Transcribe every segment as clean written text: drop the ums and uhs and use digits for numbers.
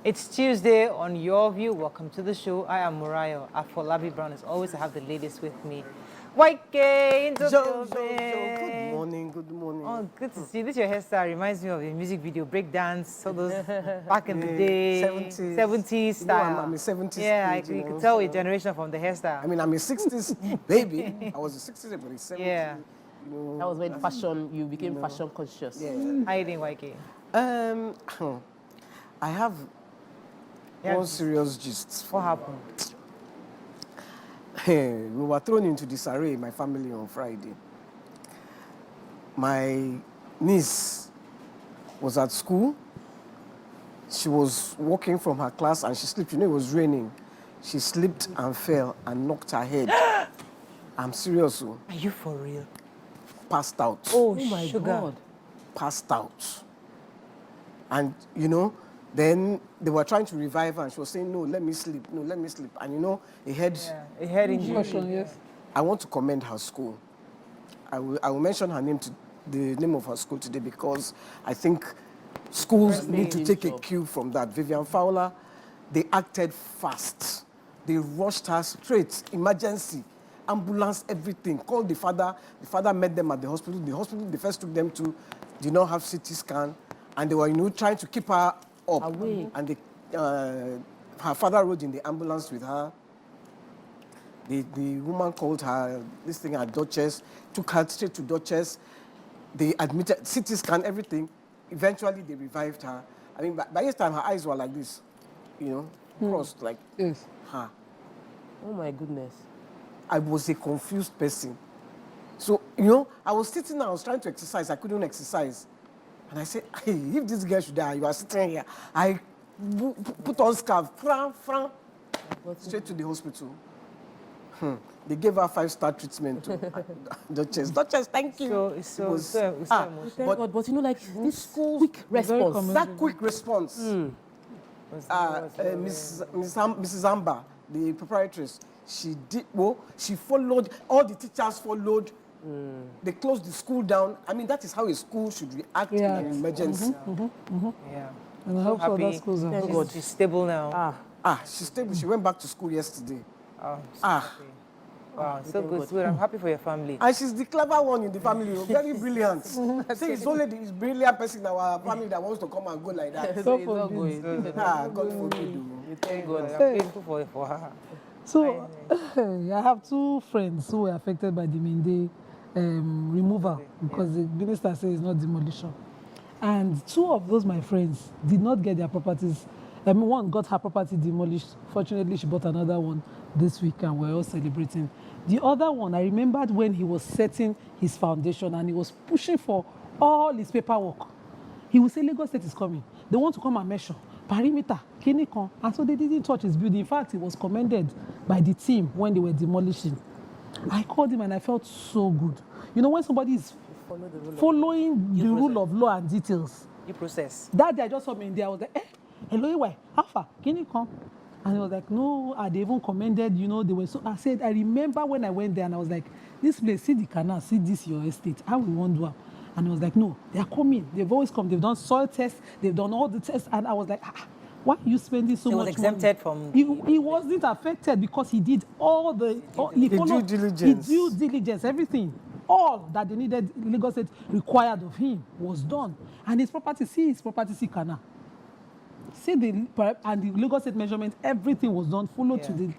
It's Tuesday on Your View. Welcome to the show. I am Morayo. Afolabi Brown. As always, I have the ladies with me. White Gay, Good morning, good morning. Oh, good to see you. This your hairstyle reminds me of a music video, breakdance, all those back in the day, 70s style. You know, I'm a 70s yeah, kid, you could tell a generation from the hairstyle. I mean, I'm a 60s baby. I was a 60s, but a 70s. Yeah. You know, that was when fashion, you became fashion conscious. Yeah. How you doing, White Gay? I have one serious gist. What happened? We were thrown into disarray in my family on Friday. My niece was at school. She was walking from her class and she slipped. You know, it was raining. She slipped and fell and knocked her head. I'm serious. Are you for real? Passed out. Oh my God. Passed out. And, you know, then they were trying to revive her and she was saying, no, let me sleep, no, let me sleep. And, you know, a head injury. Yes. I want to commend her school. I will mention her name, the name of her school today, because I think schools need to take a cue from that. Vivian Fowler, they acted fast. They rushed her straight, emergency, ambulance, everything. Called the father. The father met them at the hospital. The hospital they first took them to did not have CT scan, and they were, you know, trying to keep her up. Away. And her father rode in the ambulance with her. The woman called her, this thing, her Duchess, took her straight to Duchess. They admitted, CT scan, everything. Eventually, they revived her. I mean, by this time, her eyes were like this, you know, crossed, like, Yes. her. Oh my goodness. I was a confused person. So, you know, I was sitting there, I was trying to exercise. I couldn't exercise. And I said, hey, if this girl should die, you are sitting here. I put on scarf, straight to the hospital. They gave her 5-star treatment to Duchess. Duchess, thank you. It's emotional. Thank God, but you know, like this quick response. That quick response. Mrs. Amber, the proprietress, she did, well, she followed, all the teachers followed. They closed the school down. I mean, that is how a school should react in an emergency. Yeah. And I hope so that schools are. Thank God. She's stable now. She's stable. She went back to school yesterday. Oh, so happy. Wow, so good. So I'm happy for your family. And she's the clever one in the family, very brilliant. See, it's only the brilliant person in our family that wants to come and go like that. So It's not forbid. going. God forbid. Thank God. I'm grateful for her. So, I have two friends who were affected by the Mende removal because the minister says it's not demolition. And two of those, my friends, did not get their properties. I mean, one got her property demolished. Fortunately, she bought another one this week and we're all celebrating. The other one, I remembered when he was setting his foundation and he was pushing for all his paperwork. He would say, Lagos State is coming. They want to come and measure. Perimeter, Kinikon. And so they didn't touch his building. In fact, he was commended by the team when they were demolishing. I called him and I felt so good. You know, when somebody is following the rule of law and details. You process. That day I just saw me in there. I was like, hello, why? How far? Can you come? And he was like, no, they even commended, you know, they were so. I said, I remember when I went there and I was like, this place, see the canal, see this, your estate. How we want to do? And he was like, no, they are coming. They've always come. They've done soil tests. They've done all the tests. And I was like, why are you spending so much money? He was exempted from... He wasn't affected because he did all the... he followed due diligence. The due diligence, everything. All that they needed, Lagos State required of him was done. And his property, see canal. See and the Lagos State measurement, everything was done, followed to the...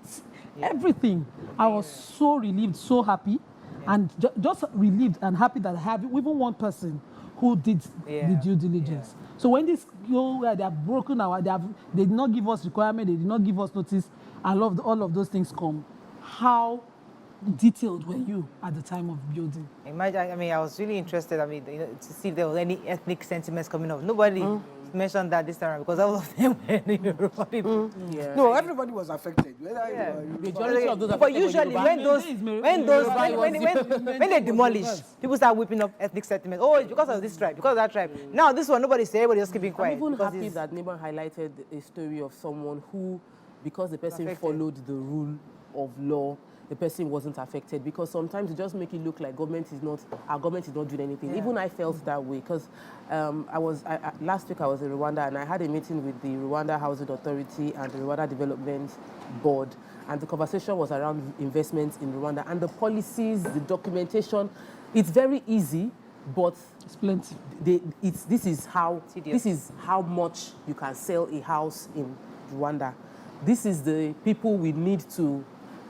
Everything. I was so relieved, so happy. And just relieved and happy that I have even one person who did the due diligence. So when this, they have broken our, they did not give us requirement, they did not give us notice, all of those things come. How detailed were you at the time of building? Imagine, I mean, I was really interested, to see if there was any ethnic sentiments coming up. Nobody mentioned that this time around because all of them were Yoruba people. No, everybody was affected. Majority of those but usually when they demolish, people start whipping up ethnic sentiments. Oh, it's because of this tribe, because of that tribe. Now this one, nobody's saying, everybody's just keeping quiet. I'm even happy that Neighbor highlighted a story of someone who, because the person followed the rule of law, the person wasn't affected, because sometimes it just make it look like our government is not doing anything. Yeah. Even I felt that way, because last week I was in Rwanda, and I had a meeting with the Rwanda Housing Authority and the Rwanda Development Board, and the conversation was around investments in Rwanda and the policies, the documentation. It's very easy, but It's plenty. this is how Tedious. this is how much you can sell a house in Rwanda. This is the people we need to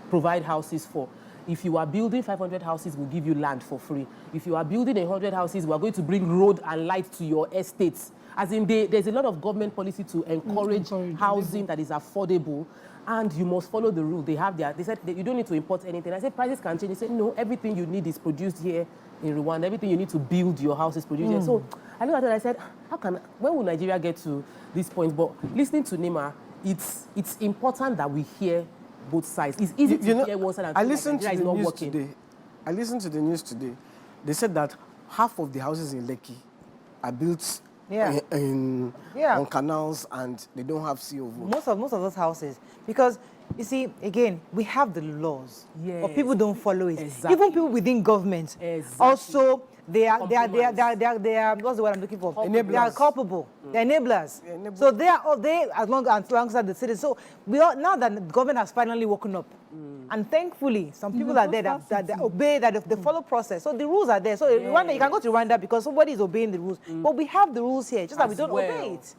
provide houses for. If you are building 500 houses, we'll give you land for free. If you are building 100 houses, we're going to bring road and light to your estates. As in, there's a lot of government policy to encourage housing that is affordable, and you must follow the rule. They said that you don't need to import anything. I said prices can change. They said no, everything you need is produced here in Rwanda. Everything you need to build your house is produced here. So I looked at it and I said, when will Nigeria get to this point? But listening to Nima, it's important that we hear both sides. It's easy to hear one side and I feel like listened to Nigeria is the not news working. today. I listened to the news today. They said that half of the houses in Lekki are built Yeah. on canals, and they don't have COV. Most of those houses, because you see, again, we have the laws, but Yes. people don't follow it. Exactly. Even people within government, Exactly. also they are what's the word I'm looking for? Enablers. They are culpable. They're enablers. Yeah, enablers. So they alongside the citizens. So now that the government has finally woken up, and thankfully some people are there that obey, that they follow process. So the rules are there. So Rwanda, you can go to Rwanda because somebody is obeying the rules. But we have the rules here, just that we As don't well. obey it.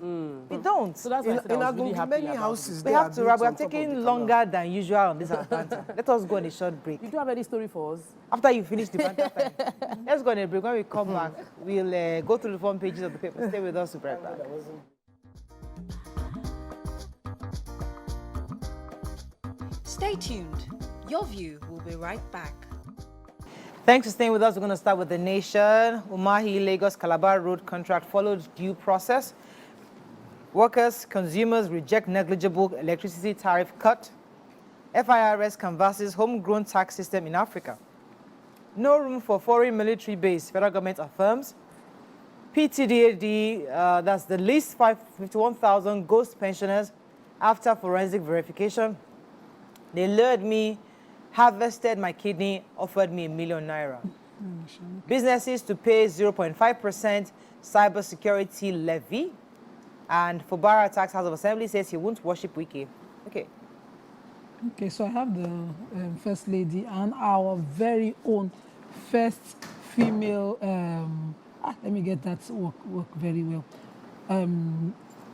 We don't. So that's why I said I was really happy many about houses it. We there have are to built wrap. We are on top of the taking canal. longer than usual on this banter. Let us go on a short break. You do have any story for us? After you finish the banter time, let's go on a break. When we come back, we'll go through the front pages of the paper. Stay with us, right back. Stay tuned. Your View will be right back. Thanks for staying with us. We're going to start with the nation. Umahi Lagos Calabar Road contract followed due process. Workers, consumers reject negligible electricity tariff cut. FIRS canvasses homegrown tax system in Africa. No room for foreign military base, federal government affirms. PTDAD, that's the least 51,000 ghost pensioners after forensic verification. They lured me, harvested my kidney, offered me ₦1 million. Businesses to pay 0.5% cybersecurity levy. And Fubara Tax House of Assembly says he won't worship Wiki. Okay. Okay, so I have the First Lady and our very own first female, let me get that to work very well.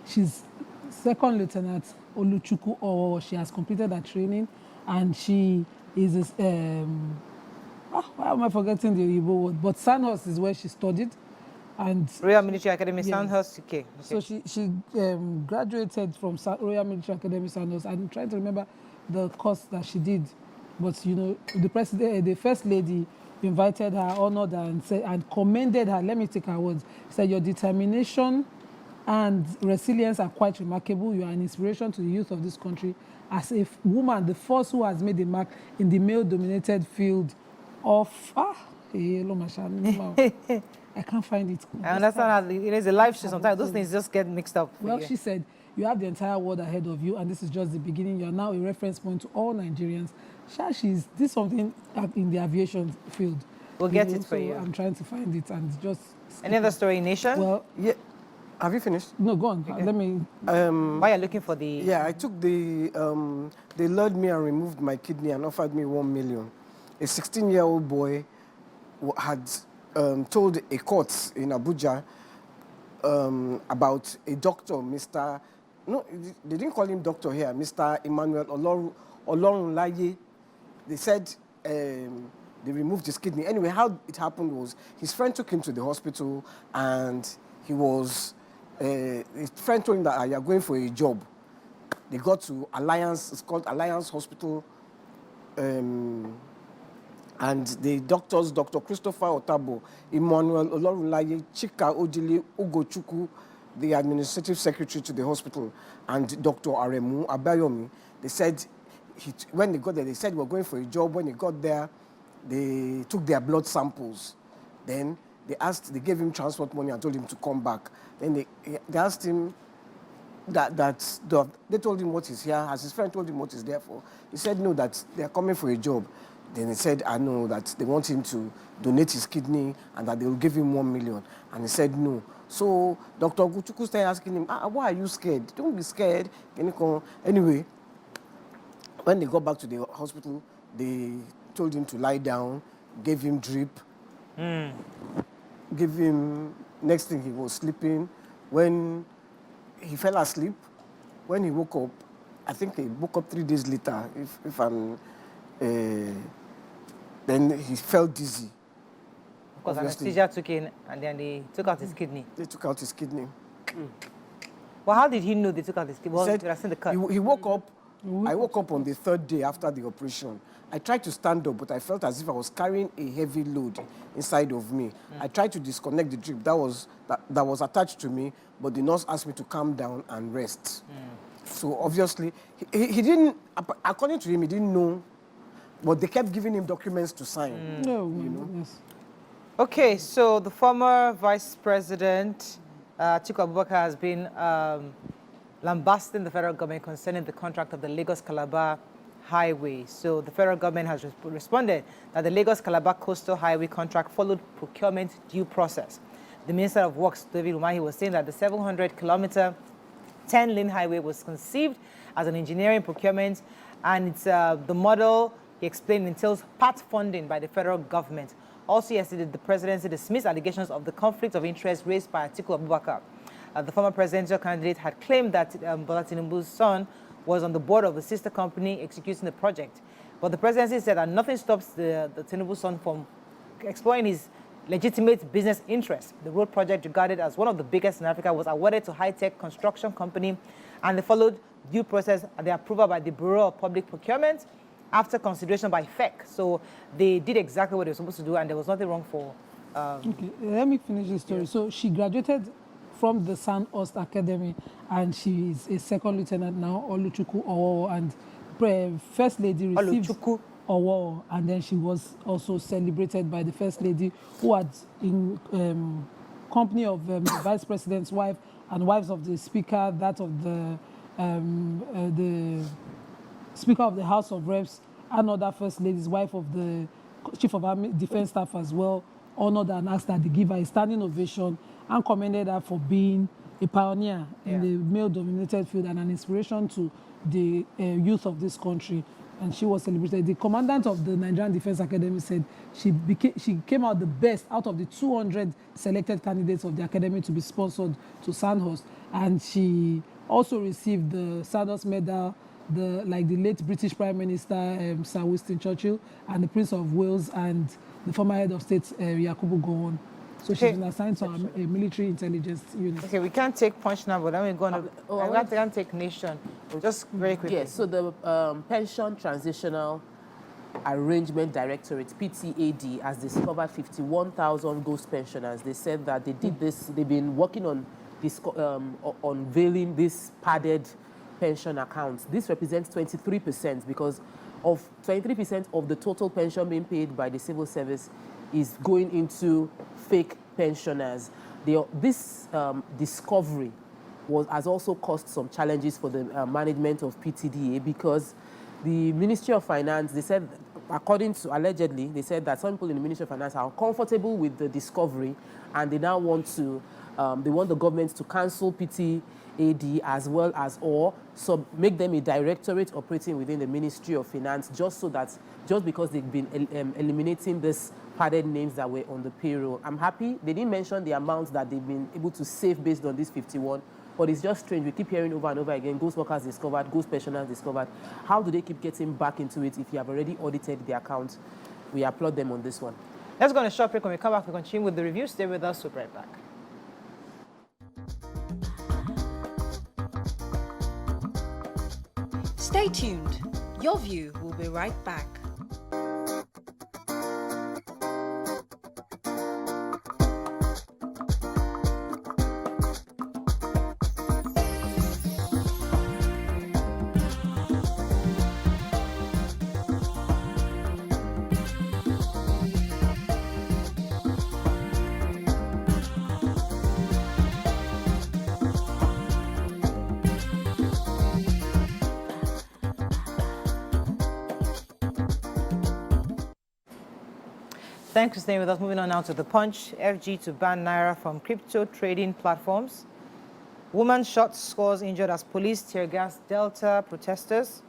She's Second Lieutenant Oluchukwu, or she has completed her training, and she is, why am I forgetting the Igbo word? But Sandhurst is where she studied. And Royal Military Academy, yes. Sandhurst, okay. So she graduated from Royal Military Academy Sandhurst. I'm trying to remember the course that she did, but you know, the First Lady invited her, honored her, and commended her. Let me take her words. Said, "Your determination and resilience are quite remarkable. You are an inspiration to the youth of this country. As a woman, the first who has made a mark in the male-dominated field of I can't find it. I understand how it's a live show. Sometimes those things just get mixed up. Well, she said, you have the entire world ahead of you, and this is just the beginning. You are now a reference point to all Nigerians. This is something in the aviation field. We'll get it for you. I'm trying to find it and just... Any other story, Nation? Well, Yeah. Have you finished? no, go on. Okay. Let me... While you're looking for the... Yeah, I took they lured me and removed my kidney and offered me $1 million. A 16-year-old boy had told a court in Abuja about a doctor, Mr. No, they didn't call him doctor here, Mr. Emmanuel Olorunlaye. They said they removed his kidney. Anyway, how it happened was his friend took him to the hospital, and he was, his friend told him that you are going for a job. They got to Alliance, it's called Alliance Hospital, and the doctors, Dr. Christopher Otabo, Emmanuel Olorunlaye, Chika Ojili Ugochukwu, the administrative secretary to the hospital, and Dr. Aremu Abayomi, they said, when they got there, they said, we're going for a job. When they got there, they took their blood samples. Then they gave him transport money and told him to come back. Then they asked him, they told him what he's here, as his friend told him what he's there for. He said no, that they are coming for a job. Then he said, I know that they want him to donate his kidney and that they will give him 1 million. And he said no. So Dr. Guchuku started asking him, why are you scared? Don't be scared. Can you come? Anyway, when they got back to the hospital, they told him to lie down, gave him drip, gave him, next thing he was sleeping. When he fell asleep, when he woke up, I think he woke up 3 days later, if I'm, then he felt dizzy. Because Obviously. anesthesia took in, and then they took out his kidney. They took out his kidney. Well, how did he know they took out his kidney? Well, He they seen the cut. he woke up. I woke up on the 3rd day after the operation. I tried to stand up, but I felt as if I was carrying a heavy load inside of me. I tried to disconnect the drip that was attached to me, but the nurse asked me to calm down and rest. So obviously, he didn't, according to him, he didn't know, but they kept giving him documents to sign. No, You know? yes. Okay, so the former Vice President, Atiku Abubakar, has been lambasting the federal government concerning the contract of the Lagos-Calabar Highway. So the federal government has responded that the Lagos-Calabar Coastal Highway contract followed procurement due process. The Minister of Works, David Umahi, was saying that the 700-kilometer 10-lane highway was conceived as an engineering procurement, and it's, the model, he explained, entails part funding by the federal government. Also yesterday, the presidency dismissed allegations of the conflict of interest raised by Atiku Abubakar. The former presidential candidate had claimed that Bola Tinubu's son was on the board of a sister company executing the project. But the presidency said that nothing stops the Tinubu son from exploring his legitimate business interests. The road project, regarded as one of the biggest in Africa, was awarded to high-tech construction company, and they followed due process and the approval by the Bureau of Public Procurement after consideration by FEC. So they did exactly what they were supposed to do, and there was nothing wrong for... Okay, let me finish the story. So she graduated from the Sandhurst Academy, and she is a second lieutenant now, Oluchukwu Owo, and First Lady received Oluchukwu Owo, and then she was also celebrated by the First Lady, who had in company of the Vice President's wife and wives of the Speaker, that of the Speaker of the House of Reps, and other First Ladies, wife of the Chief of Army Defense Staff as well, honored and asked her to give her a standing ovation and commended her for being a pioneer in the male-dominated field and an inspiration to the youth of this country. And she was celebrated. The commandant of the Nigerian Defense Academy said she came out the best out of the 200 selected candidates of the academy to be sponsored to Sandhurst. And she also received the Sandhurst Medal, like the late British Prime Minister Sir Winston Churchill, and the Prince of Wales, and the former head of state Yakubu Gowon. So she's been assigned to a military intelligence unit. Okay, we can't take punch now, but then we're going to... we can't take nation. Just very quickly. Yes, so the Pension Transitional Arrangement Directorate, PTAD, has discovered 51,000 ghost pensioners. They said that they did this, they've been working on unveiling these padded pension accounts. This represents 23%, because of 23% of the total pension being paid by the civil service is going into fake pensioners. This discovery has also caused some challenges for the management of PTDA, because the Ministry of Finance, they said, according to, allegedly, they said that some people in the Ministry of Finance are comfortable with the discovery, and they now want to, they want the government to cancel PTAD as well as, or make them a directorate operating within the Ministry of Finance, just because they've been eliminating this padded names that were on the payroll. I'm happy. They didn't mention the amounts that they've been able to save based on this 51, but it's just strange. We keep hearing over and over again, ghost workers discovered, ghost pensioners discovered. How do they keep getting back into it if you have already audited the account? We applaud them on this one. Let's go on a short break. When we come back, we continue with the review. Stay with us. We'll be right back. Stay tuned. Your view will be right back. Thanks for staying with us. Moving on now to The Punch. FG to ban Naira from crypto trading platforms. Woman shot, scores injured as police tear gas Delta protesters.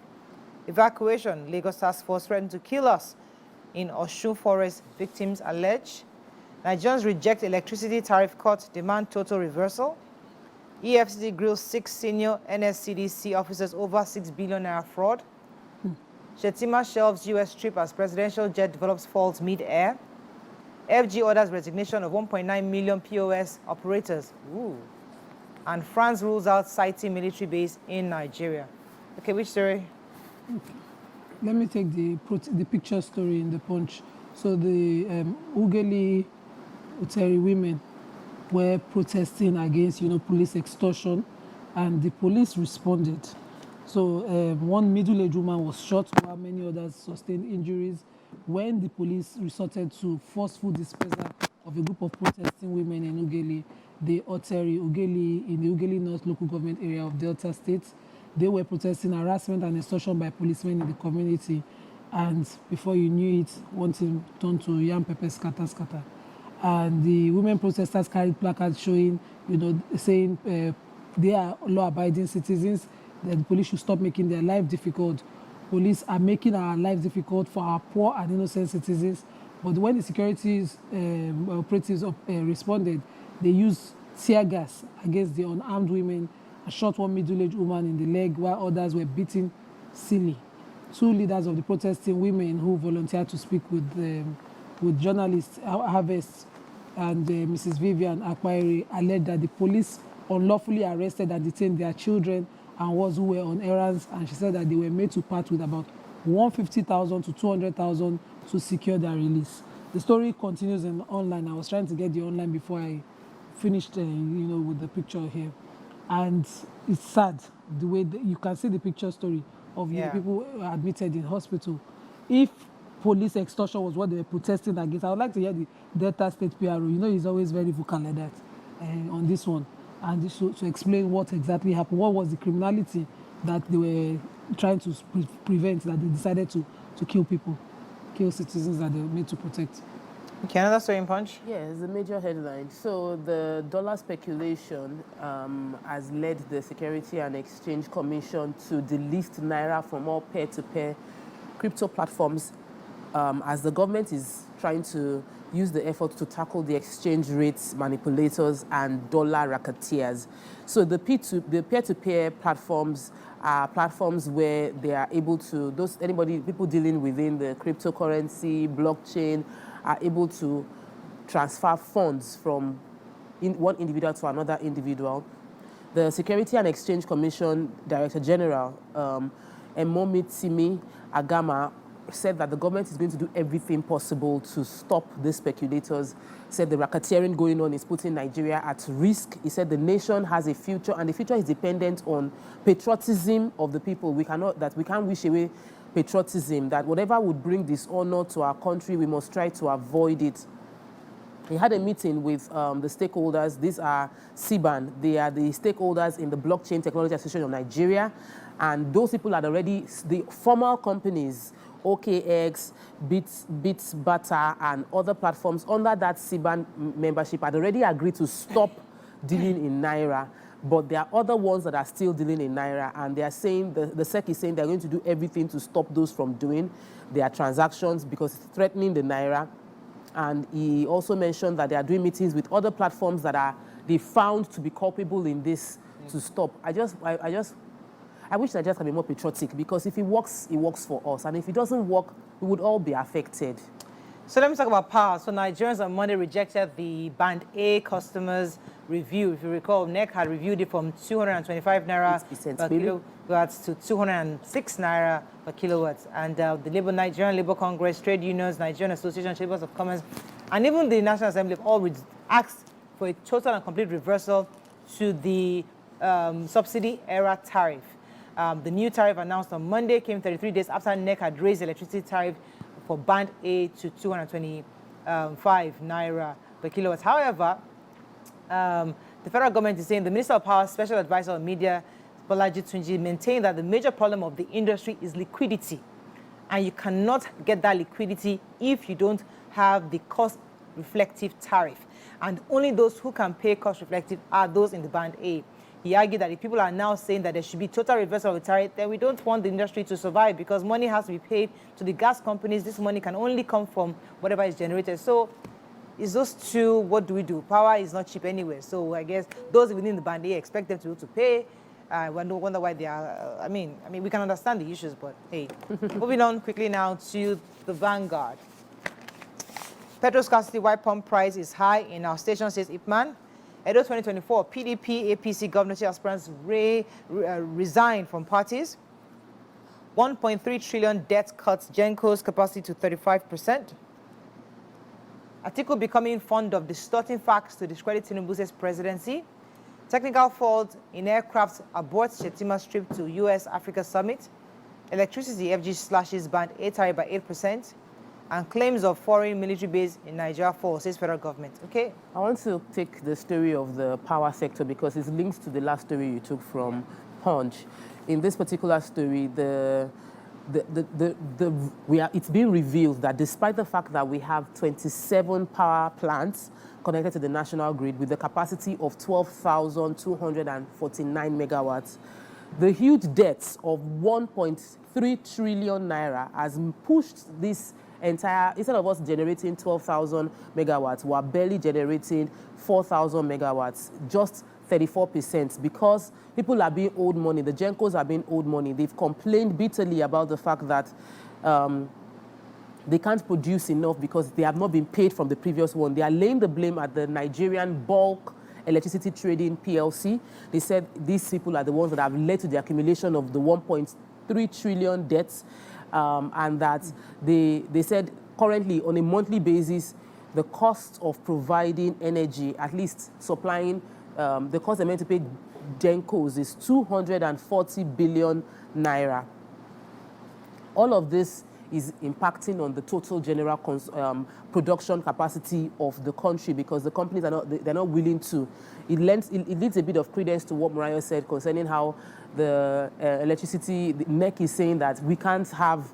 Evacuation. Lagos Task Force threatened to kill us in Osun Forest, victims allege. Nigerians reject electricity tariff cut, demand total reversal. EFCC grills 6 senior NSCDC officers over 6 billion naira fraud. Shetima shelves U.S. trip as presidential jet develops faults mid-air. FG orders resignation of 1.9 million POS operators. Ooh. And France rules out siting military base in Nigeria. Okay, which story? Let me take the picture story in The Punch. So the Ugeli Uteri women were protesting against, police extortion, and the police responded. So one middle-aged woman was shot, while many others sustained injuries when the police resorted to forceful dispersal of a group of protesting women in Ugeli, the Oteri Ugeli, in the Ugeli North local government area of Delta State. They were protesting harassment and extortion by policemen in the community. And before you knew it, one thing turned to yam pepper scatter scatter. And the women protesters carried placards showing, saying they are law-abiding citizens, that the police should stop making their life difficult. Police are making our lives difficult for our poor and innocent citizens. But when the security operatives responded, they used tear gas against the unarmed women and shot one middle-aged woman in the leg, while others were beaten silly. 2 leaders of the protesting women who volunteered to speak with journalists, Harvest and Mrs. Vivian Akwairi, alleged that the police unlawfully arrested and detained their children and ones who were on errands, and she said that they were made to part with about 150,000 to 200,000 to secure their release. The story continues online. I was trying to get the online before I finished, with the picture here. And it's sad, the way you can see the picture story of people admitted in hospital. If police extortion was what they were protesting against, I would like to hear the Delta State PRO. He's always very vocal like that on this one. And this to explain what exactly happened. What was the criminality that they were trying to prevent, that they decided to kill people, kill citizens that they were made to protect. Okay, another story in Punch? Yeah, it's a major headline. So the dollar speculation has led the Security and Exchange Commission to delist Naira from all peer-to-peer crypto platforms as the government is trying to use the effort to tackle the exchange rates manipulators and dollar racketeers. So the peer-to-peer platforms are platforms where they are able to, people dealing within the cryptocurrency, blockchain, are able to transfer funds from one individual to another individual. The Security and Exchange Commission Director General, Emomitsimi Agama, said that the government is going to do everything possible to stop these speculators. Said the racketeering going on is putting Nigeria at risk. He said the nation has a future, and the future is dependent on patriotism of the people. We can't wish away patriotism, that whatever would bring dishonor to our country, we must try to avoid it. He had a meeting with the stakeholders. These are CBAN. They are the stakeholders in the Blockchain Technology Association of Nigeria. And those people are already the formal companies, OKX, Bits Butter, and other platforms under that CBAN membership had already agreed to stop dealing in Naira. But there are other ones that are still dealing in Naira, and they are saying, the SEC is saying they're going to do everything to stop those from doing their transactions because it's threatening the Naira. And he also mentioned that they are doing meetings with other platforms that they found to be culpable in this to stop. I wish Nigeria can be more patriotic, because if it works for us. And if it doesn't work, we would all be affected. So let me talk about power. So Nigerians on Monday rejected the Band A customers review. If you recall, NEC had reviewed it from 225 naira per kilowatts to 206 naira per kilowatts. And the Nigerian Labour Congress, trade unions, Nigerian Association, Chambers of Commerce, and even the National Assembly have all asked for a total and complete reversal to the subsidy era tariff. The new tariff announced on Monday came 33 days after NEC had raised the electricity tariff for Band A to 225 naira per kilowatts. However, the federal government is saying the Minister of Power, Special Advisor on Media, Bolaji Tunji, maintained that the major problem of the industry is liquidity. And you cannot get that liquidity if you don't have the cost-reflective tariff. And only those who can pay cost-reflective are those in the band A. He argued that if people are now saying that there should be total reversal of the tariff, then we don't want the industry to survive because money has to be paid to the gas companies. This money can only come from whatever is generated. So it's those two, what do we do? Power is not cheap anyway. So I guess those within the band A expect them to be able to pay. I wonder why they are, I mean, we can understand the issues, but hey. Moving on quickly now to the Vanguard. Petrol scarcity, why pump price is high in our station, says Ipman. Edo 2024, PDP, APC governorship aspirants resign from parties. 1.3 trillion debt cuts Genco's capacity to 35%. Atiku becoming fond of distorting facts to discredit Tinubu's presidency. Technical fault in aircraft aborts Shetima's trip to US-Africa summit. Electricity FG slashes band A tariff by 8%. And claims of foreign military base in Nigeria fall, says federal government. Okay? I want to take the story of the power sector because it's linked to the last story you took from Punch. In this particular story, it's been revealed that despite the fact that we have 27 power plants connected to the national grid with the capacity of 12,249 megawatts, the huge debts of 1.3 trillion naira has pushed this entire, instead of us generating 12,000 megawatts, we're barely generating 4,000 megawatts, just 34%, because people are being owed money. The Gencos are being owed money. They've complained bitterly about the fact that they can't produce enough because they have not been paid from the previous one. They are laying the blame at the Nigerian Bulk Electricity Trading PLC. They said these people are the ones that have led to the accumulation of the 1.3 trillion debts. And that they said currently on a monthly basis, the cost of providing energy, at least supplying, the cost they're meant to pay Gencos is 240 billion naira. All of this is impacting on the total general production capacity of the country because the companies are not willing to. It leads a bit of credence to what Morayo said concerning how the electricity, the NEC is saying that we can't have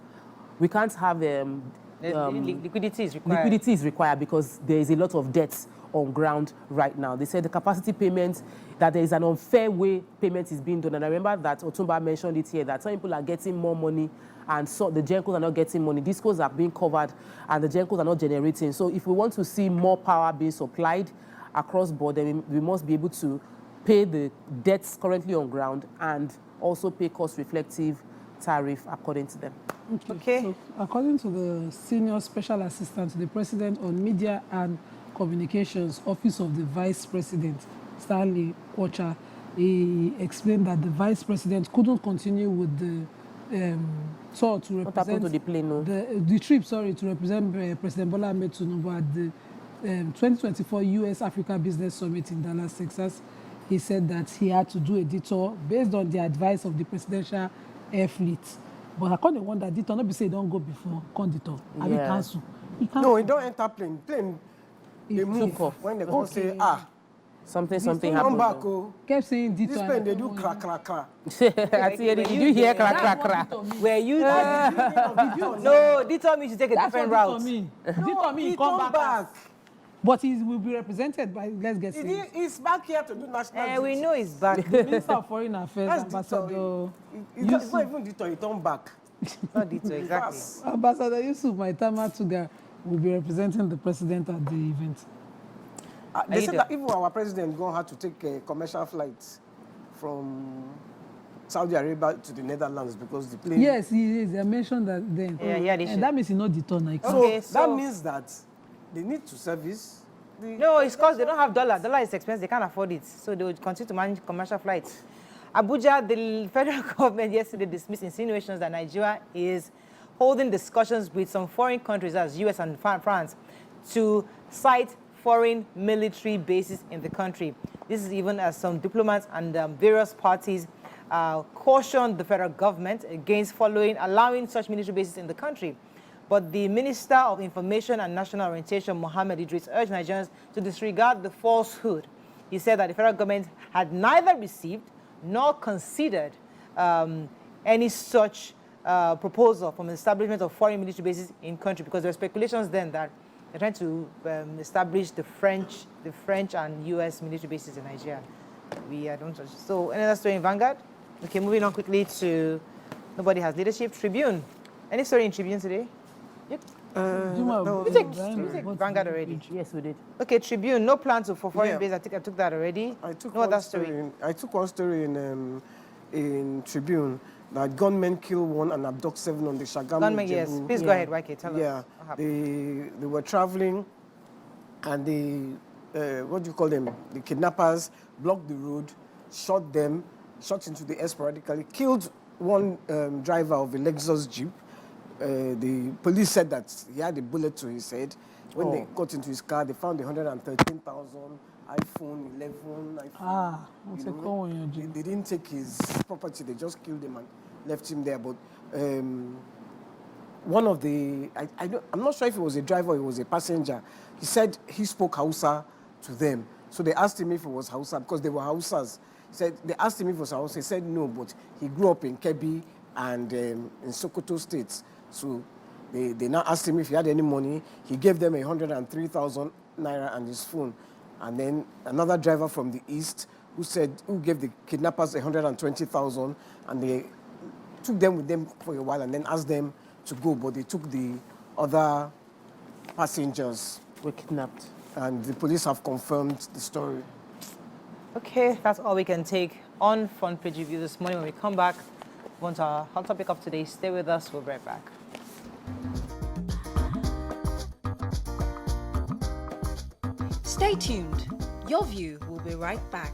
liquidity is required. Liquidity is required because there is a lot of debt on ground right now. They said the capacity payments, that there is an unfair way payment is being done. And I remember that Otumba mentioned it here, that some people are getting more money and so the Gencos are not getting money. Discos are being covered and the Gencos are not generating. So if we want to see more power being supplied across board, then we must be able to pay the debts currently on ground and also pay cost-reflective tariff according to them. Okay. So, according to the Senior Special Assistant to the President on Media and Communications, Office of the Vice President, Stanley Ocha, he explained that the Vice President couldn't continue with the tour to represent... What happened to the plane, no? The trip, sorry, to represent President Bola Ahmed Tinubu at the 2024 U.S.-Africa Business Summit in Dallas, Texas. He said that he had to do a detour based on the advice of the Presidential Air Fleet. But I can't wonder, detour, not be say don't go before, can't detour. I will cancel. No, he don't enter plane. Plane, they move when they go say, something happened. Come back, oh. Kept saying detour. This plane, they do crack, crack, crack. Did you hear crack, crack, crack? Were you no, detour means you take a different route. Detour me, come back. But he will be represented by, let's get serious. He's back here to do national duty. We know he's back. The Minister of Foreign Affairs, Ambassador... It's not even detour, he turn back. Not detour, exactly. Ambassador Yusuf Maitama Tuga will be representing the president at the event. They said that even our president going to have to take a commercial flight from Saudi Arabia to the Netherlands because the plane... Yes, he is. I mentioned that then. Yeah, they should. And that means he not detour. So that means that they need to service... No, it's because they don't have dollar. Dollar is expensive. They can't afford it. So they would continue to manage commercial flights. Abuja, the federal government yesterday dismissed insinuations that Nigeria is holding discussions with some foreign countries, as US and France, to cite foreign military bases in the country. This is even as some diplomats and various parties cautioned the federal government against allowing such military bases in the country. But the Minister of Information and National Orientation, Mohammed Idris, urged Nigerians to disregard the falsehood. He said that the federal government had neither received nor considered any such proposal from the establishment of foreign military bases in country, because there were speculations then that They're trying to establish the French and U.S. military bases in Nigeria. I don't touch. So another story in Vanguard. Okay, moving on quickly to Nobody Has Leadership. Tribune. Any story in Tribune today? Yep. Juma, no, You take what Vanguard did you already. preach? Yes, we did. Okay, Tribune. No plans for foreign Yeah. base. I think I took that already. I took no one other story. story. I took one story in Tribune that gunmen kill one and abduct 7 on the Shagamu. Gunmen, yes. Jebu. Please go Yeah. ahead, YK. Tell Yeah, us what happened. they were traveling, and what do you call them? The kidnappers blocked the road, shot into the air sporadically, killed one driver of a Lexus Jeep. The police said that he had a bullet to his head. When they got into his car, they found 113,000 iPhone 11. iPhone, What's you it know. called? They didn't take his property. They just killed him and left him there. But one of the, I'm not sure if it was a driver or it was a passenger. He said he spoke Hausa to them. So they asked him if it was Hausa because they were Hausas. They asked him if it was Hausa. He said no, but he grew up in Kebbi and in Sokoto states. So they now asked him if he had any money. He gave them 103,000 naira and his phone. And then another driver from the east who gave the kidnappers 120,000, and they took them with them for a while and then asked them to go, but they took the other passengers. Were kidnapped. And the police have confirmed the story. Okay, that's all we can take on Front Page Review this morning. When we come back, we want our hot topic of today. Stay with us. We'll be right back. Stay tuned. Your View will be right back.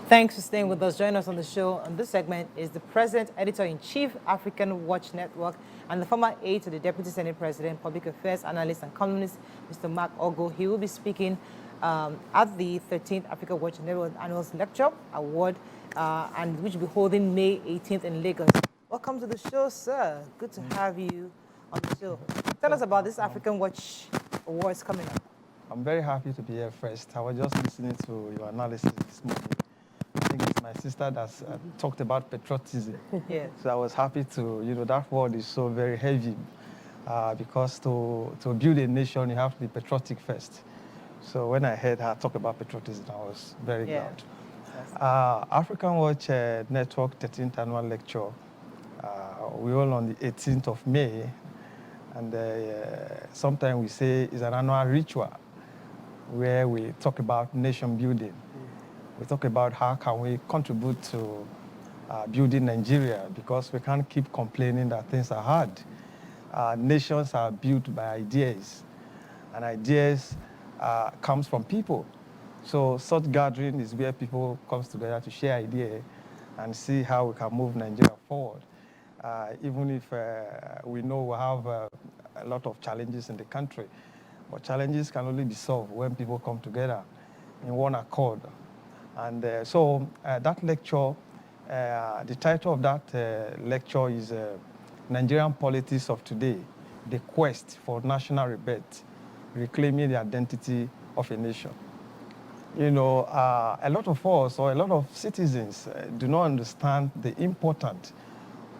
Thanks for staying with us. Join us on the show. On this segment is the President, Editor-in-Chief, African Watch Network, and the former aide to the Deputy Senate President, Public Affairs Analyst and Columnist, Mr. Mark Ogo. He will be speaking at the 13th Africa Watch Network Annual Lecture Award, and which will be holding May 18th in Lagos. Welcome to the show, sir. Good to have you on the show. Tell us about this African Watch Awards coming up. I'm very happy to be here first. I was just listening to your analysis this morning. I think it's my sister that's talked about patriotism. Yeah. So I was happy to, that word is so very heavy because to build a nation, you have to be patriotic first. So when I heard her talk about patriotism, I was very glad. African Watch Network 13th Annual Lecture, we all on the 18th of May, and sometimes we say it's an annual ritual where we talk about nation building. We talk about how can we contribute to building Nigeria, because we can't keep complaining that things are hard. Nations are built by ideas, and ideas comes from people. So such gathering is where people come together to share ideas and see how we can move Nigeria forward. Even if we know we have a lot of challenges in the country, but challenges can only be solved when people come together in one accord. And so that lecture, the title of that lecture is Nigerian Politics of Today, the Quest for National Rebirth, Reclaiming the Identity of a Nation. A lot of us, or a lot of citizens, do not understand the importance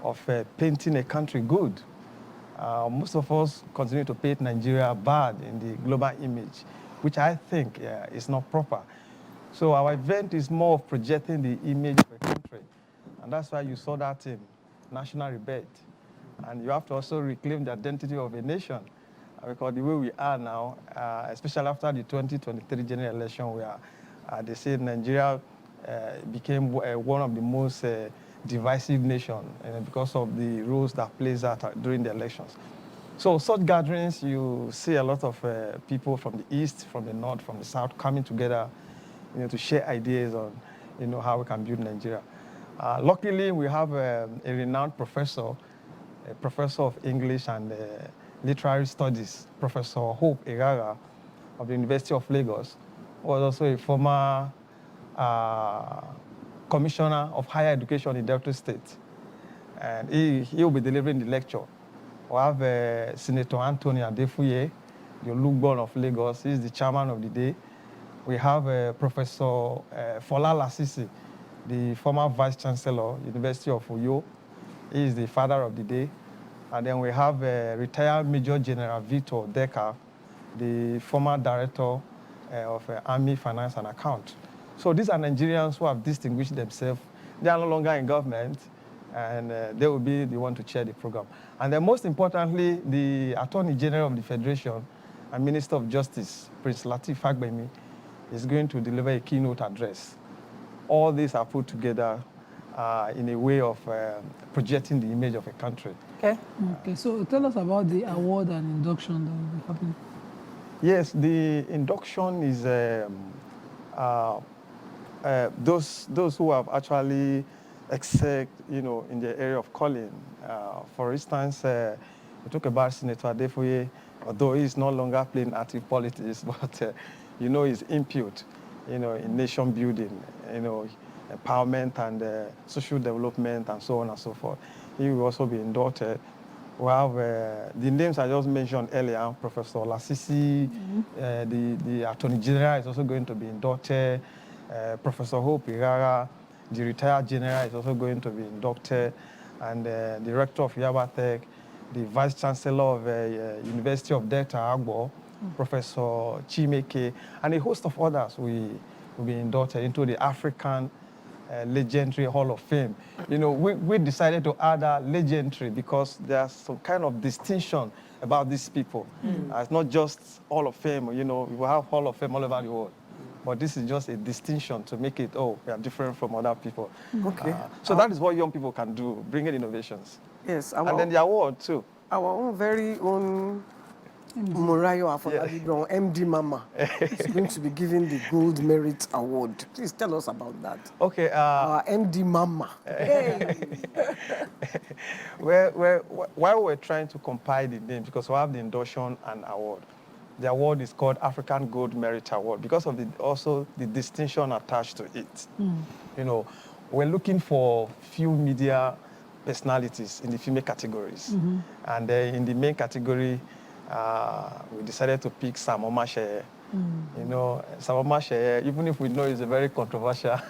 of painting a country good. Most of us continue to paint Nigeria bad in the global image, which I think is not proper. So our event is more of projecting the image of a country. And that's why you saw that in National Rebirth. And you have to also reclaim the identity of a nation. Because the way we are now, especially after the 2023 general election, where they say Nigeria became one of the most divisive nations because of the roles that plays out during the elections. So such gatherings, you see a lot of people from the east, from the north, from the south coming together, to share ideas on, how we can build Nigeria. Luckily, we have a renowned professor, a professor of English and literary studies, Professor Hope Egara of the University of Lagos, was also a former commissioner of higher education in Delta State. And he will be delivering the lecture. We have Senator Anthony Adefuye, the unborn of Lagos. He's the chairman of the day. We have Professor Fola Lasisi, the former vice chancellor, University of Uyo. He is the father of the day. And then we have retired Major General Victor Decker, the former director of Army Finance and Account. So these are Nigerians who have distinguished themselves. They are no longer in government, and they will be the one to chair the program. And then most importantly, the Attorney General of the Federation and Minister of Justice, Prince Lateef Fagbemi, is going to deliver a keynote address. All these are put together in a way of projecting the image of a country. Okay. Okay, so tell us about the award and induction that will be happening. Yes, the induction is those who have actually excelled, in the area of calling. For instance, we talk about Senator Adefuye, although he's no longer playing active politics, but his input, in nation building, empowerment and social development and so on and so forth. He will also be inducted. We have the names I just mentioned earlier, Professor Lasisi, the Attorney General is also going to be inducted, Professor Hope Irara, the retired general is also going to be inducted, and the rector of Yaba Tech, the vice chancellor of University of Delta Agbo, Professor Chimeke, and a host of others will be inducted into the African Legendary Hall of Fame. We decided to add a legendary because there's some kind of distinction about these people. It's not just Hall of Fame, we have Hall of Fame all over the world. But this is just a distinction to make it, we are different from other people. Okay. So that is what young people can do, bring in innovations. Yes. And then the award, too. Our own very own Morayo Afolabiron, MD Mama, is going to be given the Gold Merit Award. Please tell us about that. Okay. Our MD Mama. Hey. While we're trying to compile the name, because we have the induction and award, the award is called African Gold Merit Award because of also the distinction attached to it. We're looking for few media personalities in the female categories. And in the main category, we decided to pick Sam Omasheye. Sam Omasheye, even if we know he's a very controversial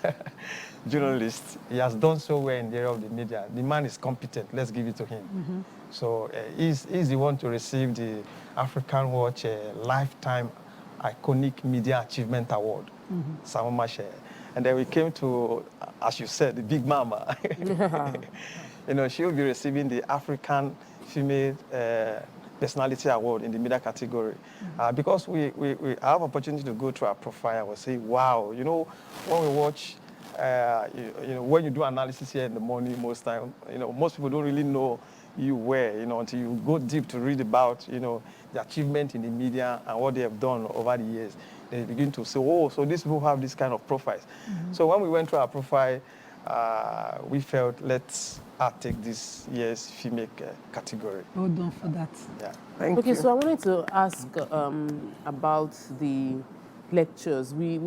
journalist, he has done so well in the area of the media. The man is competent. Let's give it to him. So he's the one to receive the African Watch Lifetime Iconic Media Achievement Award, Sam Omasheye. And then we came to, as you said, the Big Mama. She will be receiving the African Female Personality Award in the media category. Because we have opportunity to go through our profile and say, wow, when we watch, when you do analysis here in the morning, most time, most people don't really know you well, until you go deep to read about, the achievement in the media and what they have done over the years. They begin to say, so these people have this kind of profiles. So when we went through our profile, we felt, let's take this year's female category. Well done for that. Yeah. Thank you. Okay, so I wanted to ask about the lectures. We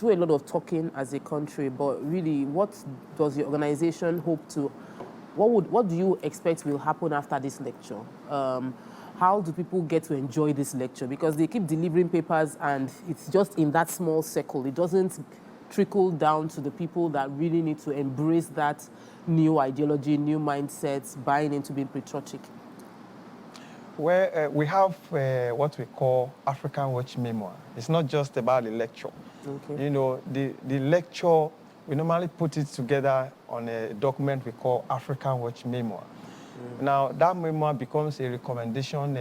do a lot of talking as a country, but really, what does your organization hope to? What do you expect will happen after this lecture? How do people get to enjoy this lecture? Because they keep delivering papers, and it's just in that small circle. It doesn't trickle down to the people that really need to embrace that new ideology, new mindsets, buying into being patriotic. Well, we have what we call African Watch Memoir. It's not just about the lecture. Okay. The lecture, we normally put it together on a document we call African Watch Memoir. Now, that memoir becomes a recommendation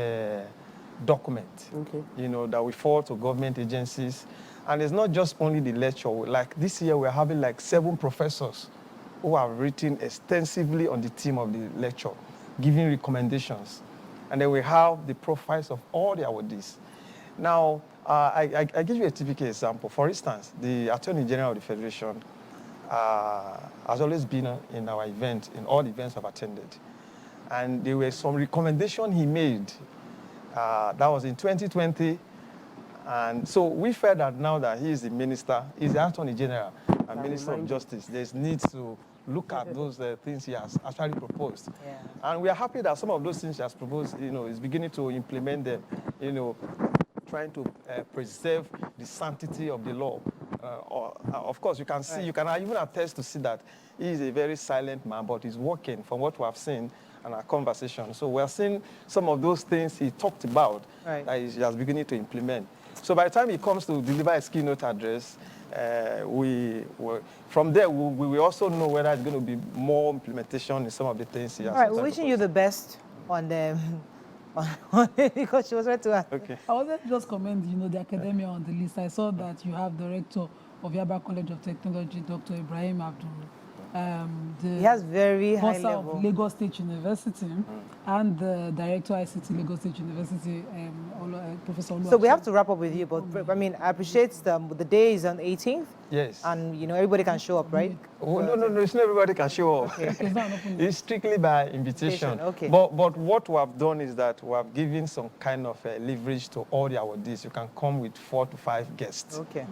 document, that we forward to government agencies. And it's not just only the lecture. Like this year, we're having like 7 professors who have written extensively on the theme of the lecture, giving recommendations. And then we have the profiles of all the awardees. Now, I give you a typical example. For instance, the Attorney General of the Federation has always been in our event, in all the events I've attended. And there were some recommendations he made That was in 2020. And so we felt that now that he is the minister, he's the Attorney General and Minister of Justice, there's need to look at those things he has actually proposed. Yeah. And we are happy that some of those things he has proposed, is beginning to implement them, trying to preserve the sanctity of the law. Of course, you can see, you can even attest to see that he is a very silent man, but he's working from what we have seen in our conversation. So we are seeing some of those things he talked about that he has beginning to implement. So by the time he comes to deliver his keynote address, from there, we will also know whether it's going to be more implementation in some of the things he has. All right, we're wishing you the best on them. Because she was ready to ask. Okay. I wanted to just comment, the academia on the list. I saw that you have Director of Yaba College of Technology, Dr. Ibrahim Abdul. He has very high Bursar level. of Lagos State University and the Director ICT Lagos State University, Professor Olu. So we have to wrap up with you, but I mean, I appreciate the day is on 18th. Yes. And, everybody can show up, right? Oh, no, it's not everybody can show up. Okay. It's strictly by invitation. Okay. But what we have done is that we have given some kind of leverage to all the awardees. You can come with 4 to 5 guests. Okay.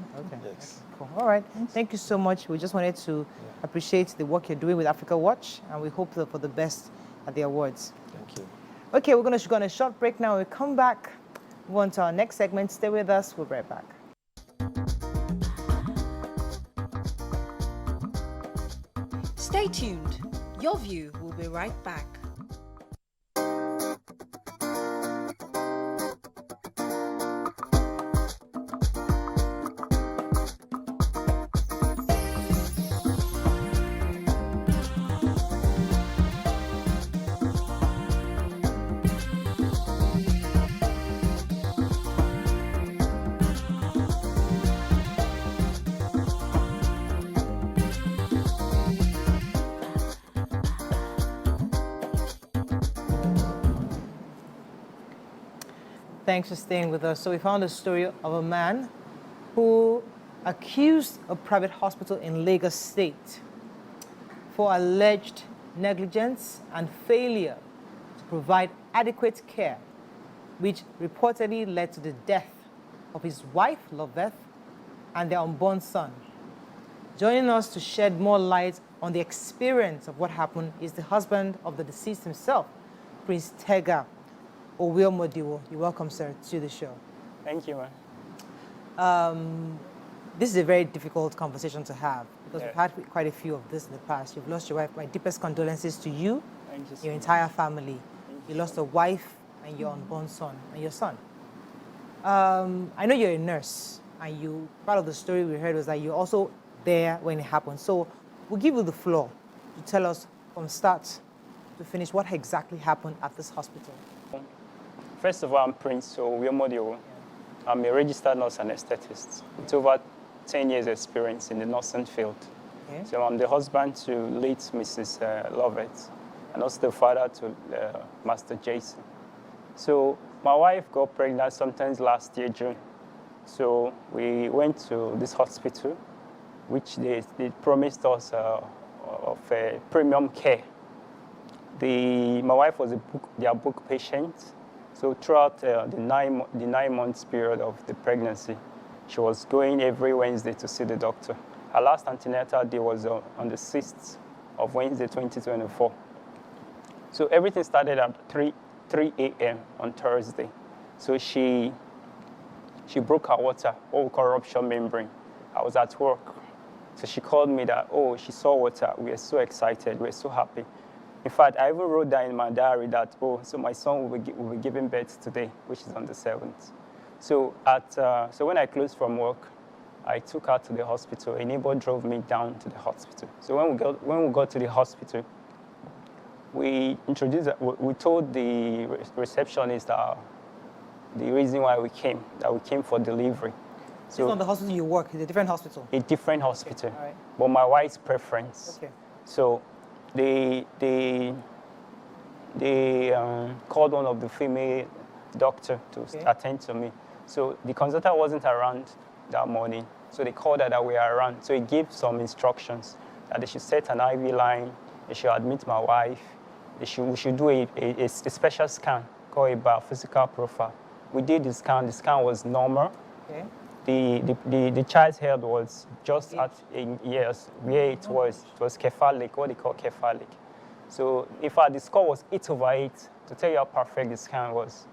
Yes. Cool. All right. Thank you so much. We just wanted to appreciate the work you're doing with Africa Watch, and we hope for the best at the awards. Thank you. Okay, we're going to go on a short break now. We'll come back, move on to our next segment. Stay with us. We'll be right back. Stay tuned. Your View will be right back. Thanks for staying with us. So we found a story of a man who accused a private hospital in Lagos State for alleged negligence and failure to provide adequate care, which reportedly led to the death of his wife, Loveth, and their unborn son. Joining us to shed more light on the experience of what happened is the husband of the deceased himself, Prince Tega Ovwiomodiowho. You're welcome, sir, to the show. Thank you, man. This is a very difficult conversation to have because Yeah. we've had quite a few of this in the past. You've lost your wife. My deepest condolences to you, Thank you so your much. entire family. You lost a wife and your unborn son and your son. I know you're a nurse, and part of the story we heard was that you're also there when it happened. So we'll give you the floor to tell us from start to finish what exactly happened at this hospital. First of all, I'm Prince Ovwiomodiowho. I'm a registered nurse and anesthetist with over 10 years experience in the nursing field. Okay. So I'm the husband to late Mrs. Loveth and also the father to Master Jason. So my wife got pregnant sometime last year, June. So we went to this hospital, which they promised us of premium care. My wife was their book patient. So throughout the nine months period of the pregnancy, she was going every Wednesday to see the doctor. Her last antenatal day was on the 6th of Wednesday, 2024. So everything started at 3 a.m. on Thursday. So she broke her water, what we call rupture membrane. I was at work. So she called me that, she saw water. We were so excited. We were so happy. In fact, I even wrote down in my diary that, so my son will be giving birth today, which is on the 7th. So when I closed from work, I took her to the hospital. A neighbor drove me down to the hospital. So when we got to the hospital, we told the receptionist the reason why we came, that we came for delivery. So it's not the hospital you work, it's a different hospital. A different hospital, Okay, all right. but my wife's preference. Okay. So they called one of the female doctor to attend to me. So the consultant wasn't around that morning, so they called her that we are around. So he gave some instructions that they should set an IV line, they should admit my wife, we should do a special scan called a biophysical profile. We did the scan. The scan was normal. Okay. The child's head was just at yes, where it was cephalic, what they call cephalic. So in fact, the score was 8/8 to tell you how perfect the scan was.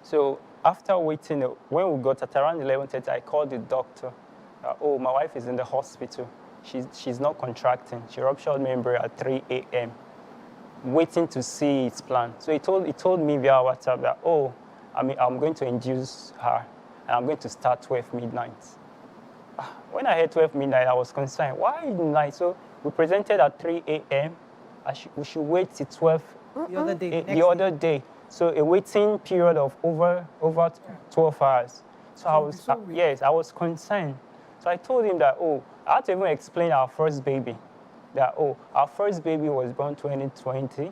So after waiting, when we got at around 11:30, I called the doctor. Oh, my wife is in the hospital. She's not contracting. She ruptured membrane at 3 a.m. waiting to see its plan. So he told me via WhatsApp that, oh, I'm going to induce her, and I'm going to start 12 midnight. When I heard 12 midnight, I was concerned. Why midnight? So we presented at 3 a.m. We should wait till 12 The other day. the other day. So a waiting period of over 12 hours. So I was I was concerned. So I told him that, oh, I had to even explain our first baby. That, oh, our first baby was born 2020.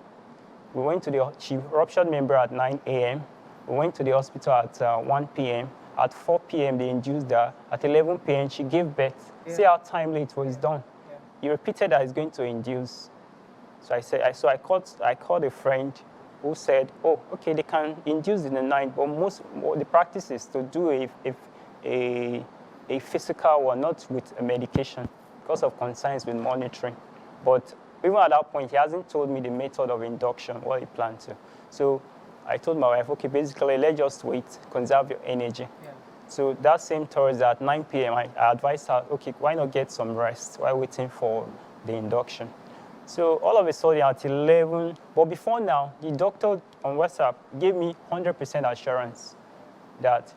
We went to she ruptured membrane at 9 a.m. We went to the hospital at 1 p.m. At 4 p.m. they induced her. At 11 p.m. she gave birth. See how timely it was done. He repeated that he's going to induce. So I called a friend who said, oh, okay, they can induce in the night, but the practice is to do a physical one, not with a medication, because of concerns with monitoring. But even at that point, he hasn't told me the method of induction, what he planned to. So I told my wife, okay, basically, let's just wait, conserve your energy. Yeah. So that same Thursday at 9 p.m., I advised her, okay, why not get some rest while waiting for the induction? So all of a sudden at 11, but before now, the doctor on WhatsApp gave me 100% assurance that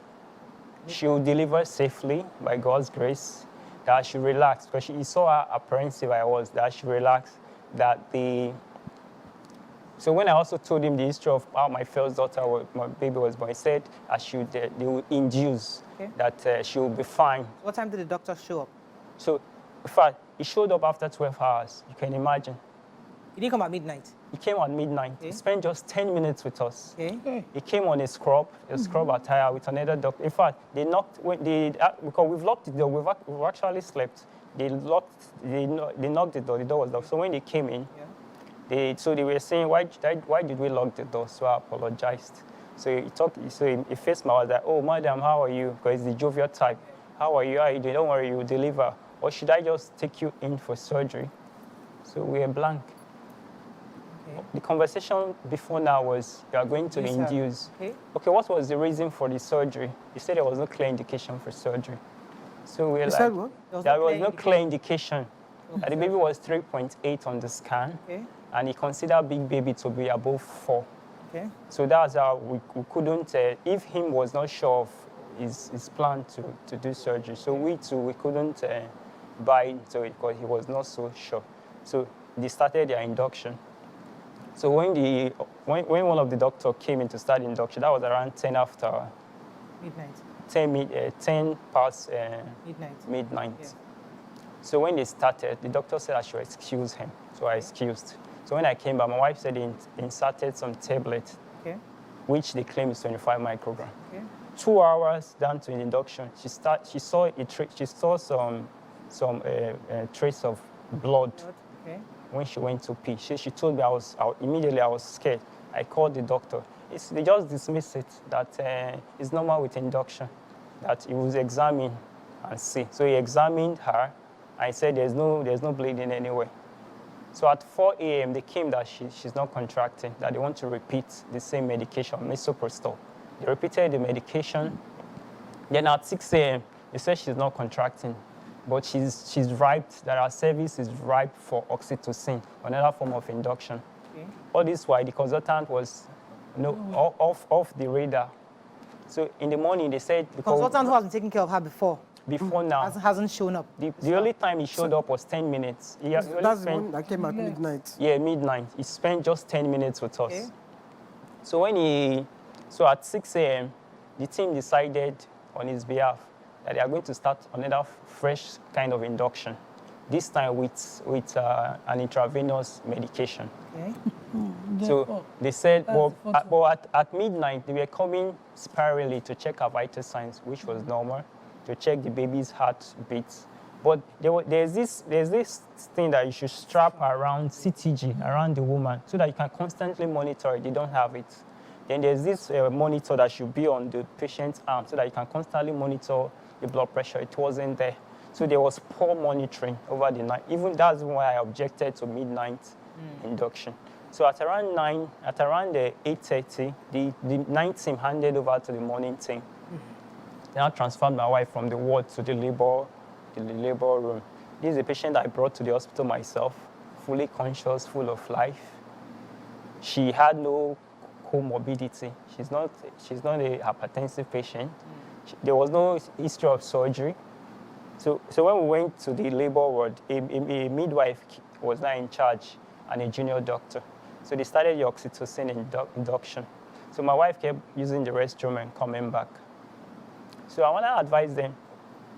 she will deliver safely by God's grace, that I should relax, because he saw how apprehensive I was, that I should relax, so when I also told him the history of how my first daughter, my baby was born, he said they will induce, that she will be fine. What time did the doctor show up? So, in fact, he showed up after 12 hours, you can imagine. He didn't come at midnight? He came at midnight. Okay. He spent just 10 minutes with us. Okay. He came on a scrub attire with another doctor. In fact, because we've locked the door, we've actually slept. They knocked the door was locked. So when they came in, they were saying, why did we lock the door? So I apologized. So he faced me, I was like, oh, madam, how are you? Because he's the jovial type. How are you? How are you doing? Don't worry, you will deliver. Or should I just take you in for surgery? So we were blank. Okay. The conversation before now was, you are going to induce. Okay, what was the reason for the surgery? You said there was no clear indication for surgery. So we were said what? There was no clear indication. Okay. The baby was 3.8 on the scan. Okay. And he considered big baby to be above 4. Okay. So that's how we couldn't, if him was not sure of his plan to do surgery. So we couldn't buy into it because he was not so sure. So they started their induction. So when one of the doctors came in to start induction, that was around 10 after midnight. 10 past midnight. Yeah. So when they started, the doctor said I should excuse him. So I excused. So when I came back, my wife said he inserted some tablet, which they claim is 25 microgram. Okay. 2 hours down to induction, she saw some trace of blood. When she went to pee. She told me immediately I was scared. I called the doctor. They just dismissed it, that it's normal with induction, that he was examine and see. So he examined her and said there's no bleeding anywhere. So at 4 a.m. they came that she's not contracting, that they want to repeat the same medication, misoprostol. They repeated the medication. Then at 6 a.m. they said she's not contracting, but she's ripe, that our service is ripe for oxytocin, another form of induction. Okay. All this while the consultant was off the radar. So in the morning they said... The consultant who hasn't taken care of her before now. Hasn't shown up. The only time he showed up was 10 minutes. That's the one that came at midnight. Yeah, midnight. He spent just 10 minutes with us. So at 6 a.m., the team decided on his behalf that they are going to start another fresh kind of induction, this time with an intravenous medication. Okay. So they said, at midnight, they were coming sparingly to check her vital signs, which was normal, to check the baby's heartbeat. But there's this thing that you should strap around CTG, around the woman, so that you can constantly monitor it. They don't have it. Then there's this monitor that should be on the patient's arm so that you can constantly monitor the blood pressure. It wasn't there. So there was poor monitoring over the night. Even that's why I objected to midnight induction. So at around 8:30, the night team handed over to the morning team. They now transferred my wife from the ward to the labor room. This is a patient I brought to the hospital myself, fully conscious, full of life. She had no comorbidity. She's not a hypertensive patient. There was no history of surgery. So when we went to the labor ward, a midwife was now in charge and a junior doctor. So they started the oxytocin induction. So my wife kept using the restroom and coming back. So I want to advise them,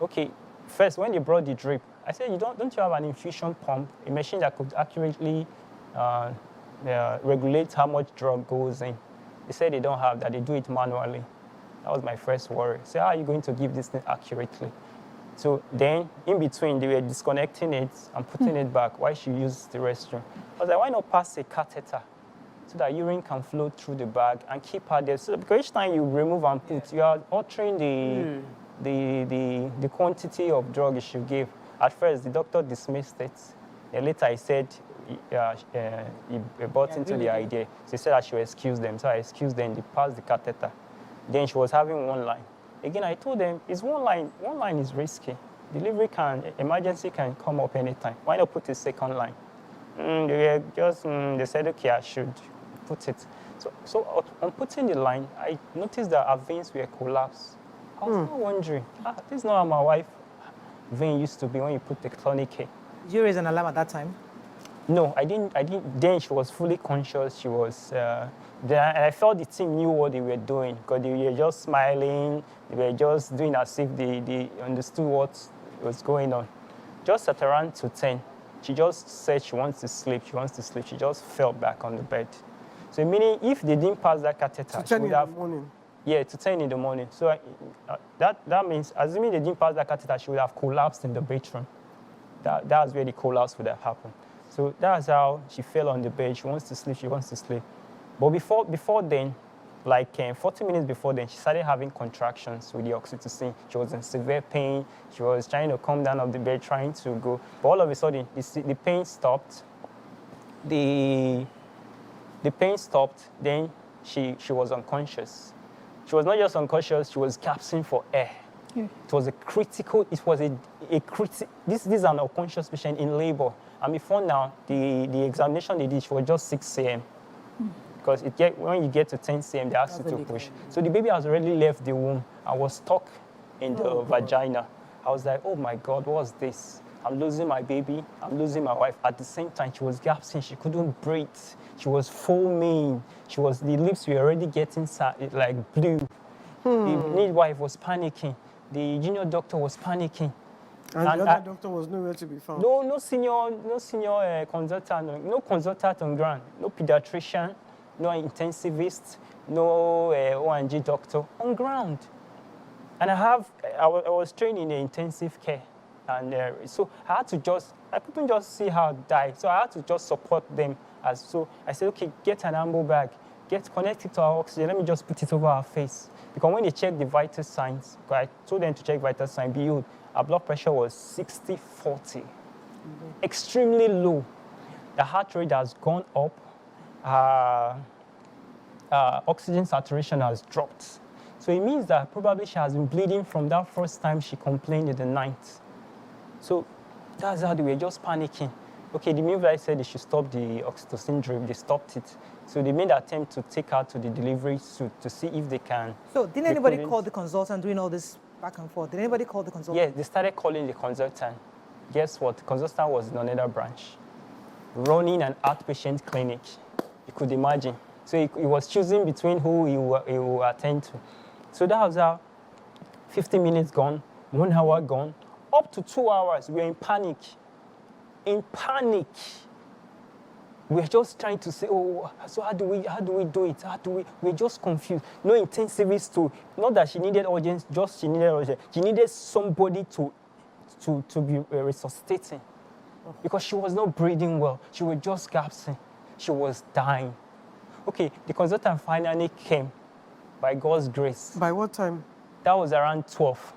okay, first when they brought the drip, I said, don't you have an infusion pump, a machine that could accurately regulate how much drug goes in? They said they don't have that, they do it manually. That was my first worry. So how are you going to give this thing accurately? So then, in between, they were disconnecting it and putting it back while she used the restroom. I was like, why not pass a catheter so that urine can flow through the bag and keep her there? So because each time you remove and put, you are altering the quantity of drug you should give. At first, the doctor dismissed it. Then later, he said he bought into the idea. So he said I should excuse them. So I excused them. They passed the catheter. Then she was having one line. Again, I told them, it's one line. One line is risky. Emergency can come up anytime. Why not put a second line? They said, okay, I should put it. So on putting the line, I noticed that our veins were collapsed. I was not wondering, this is not how my wife's vein used to be when you put the tourniquet. Did you raise an alarm at that time? No, I didn't. Then she was fully conscious. She was. And I felt the team knew what they were doing because they were just smiling. They were just doing as if they understood what was going on. Just at around 2:10, she just said she wants to sleep. She wants to sleep. She just fell back on the bed. So meaning, if they didn't pass that catheter, she would have. 2:10 in the morning. Yeah, 2:10 in the morning. So that means, assuming they didn't pass that catheter, she would have collapsed in the bedroom. That's where the collapse would have happened. So that's how she fell on the bed. She wants to sleep. She wants to sleep. But before then, like 40 minutes before then, she started having contractions with the oxytocin. She was in severe pain. She was trying to come down off the bed, trying to go. But all of a sudden, the pain stopped. The pain stopped. Then she was unconscious. She was not just unconscious. She was gasping for air. Yeah. It was a critical. This is an unconscious patient in labor. And before now, the examination they did, she was just 6 cm. Because when you get to 10 cm, they ask you to push. So the baby has already left the womb and was stuck in the vagina. I was like, oh my God, what was this? I'm losing my baby. I'm losing my wife. At the same time, she was gasping. She couldn't breathe. She was foaming. The lips were already getting like blue. The midwife was panicking. The junior doctor was panicking. And the other doctor was nowhere to be found. No senior consultant, no consultant on ground, no pediatrician, no intensivist, no O&G doctor on ground. And I was trained in intensive care, and so I couldn't just see her die. So I had to just support them. So I said, okay, get an ambo bag, connect it to our oxygen. Let me just put it over her face. Because when they checked the vital signs, I told them to check vital signs, behold, our blood pressure was 60/40, extremely low. The heart rate has gone up. Oxygen saturation has dropped. So it means that probably she has been bleeding from that first time she complained in the night. So that's how they were just panicking. Okay, the midwife said they should stop the oxytocin drip. They stopped it. So they made an attempt to take her to the delivery suite to see if they can. So didn't anybody call the consultant doing all this back and forth? Did anybody call the consultant? Yes, they started calling the consultant. Guess what? The consultant was in another branch, running an outpatient clinic. You could imagine. So he was choosing between who he will attend to. So that was how 50 minutes gone, 1 hour gone, up to 2 hours. We were in panic. In panic. We're just trying to say, oh, so how do we do it? We're just confused. No intensivist to, not that she needed urgent, just she needed urgent. She needed somebody to be resuscitating. Because she was not breathing well. She was just gasping. She was dying. Okay, the consultant finally came by God's grace. By what time? That was around 12.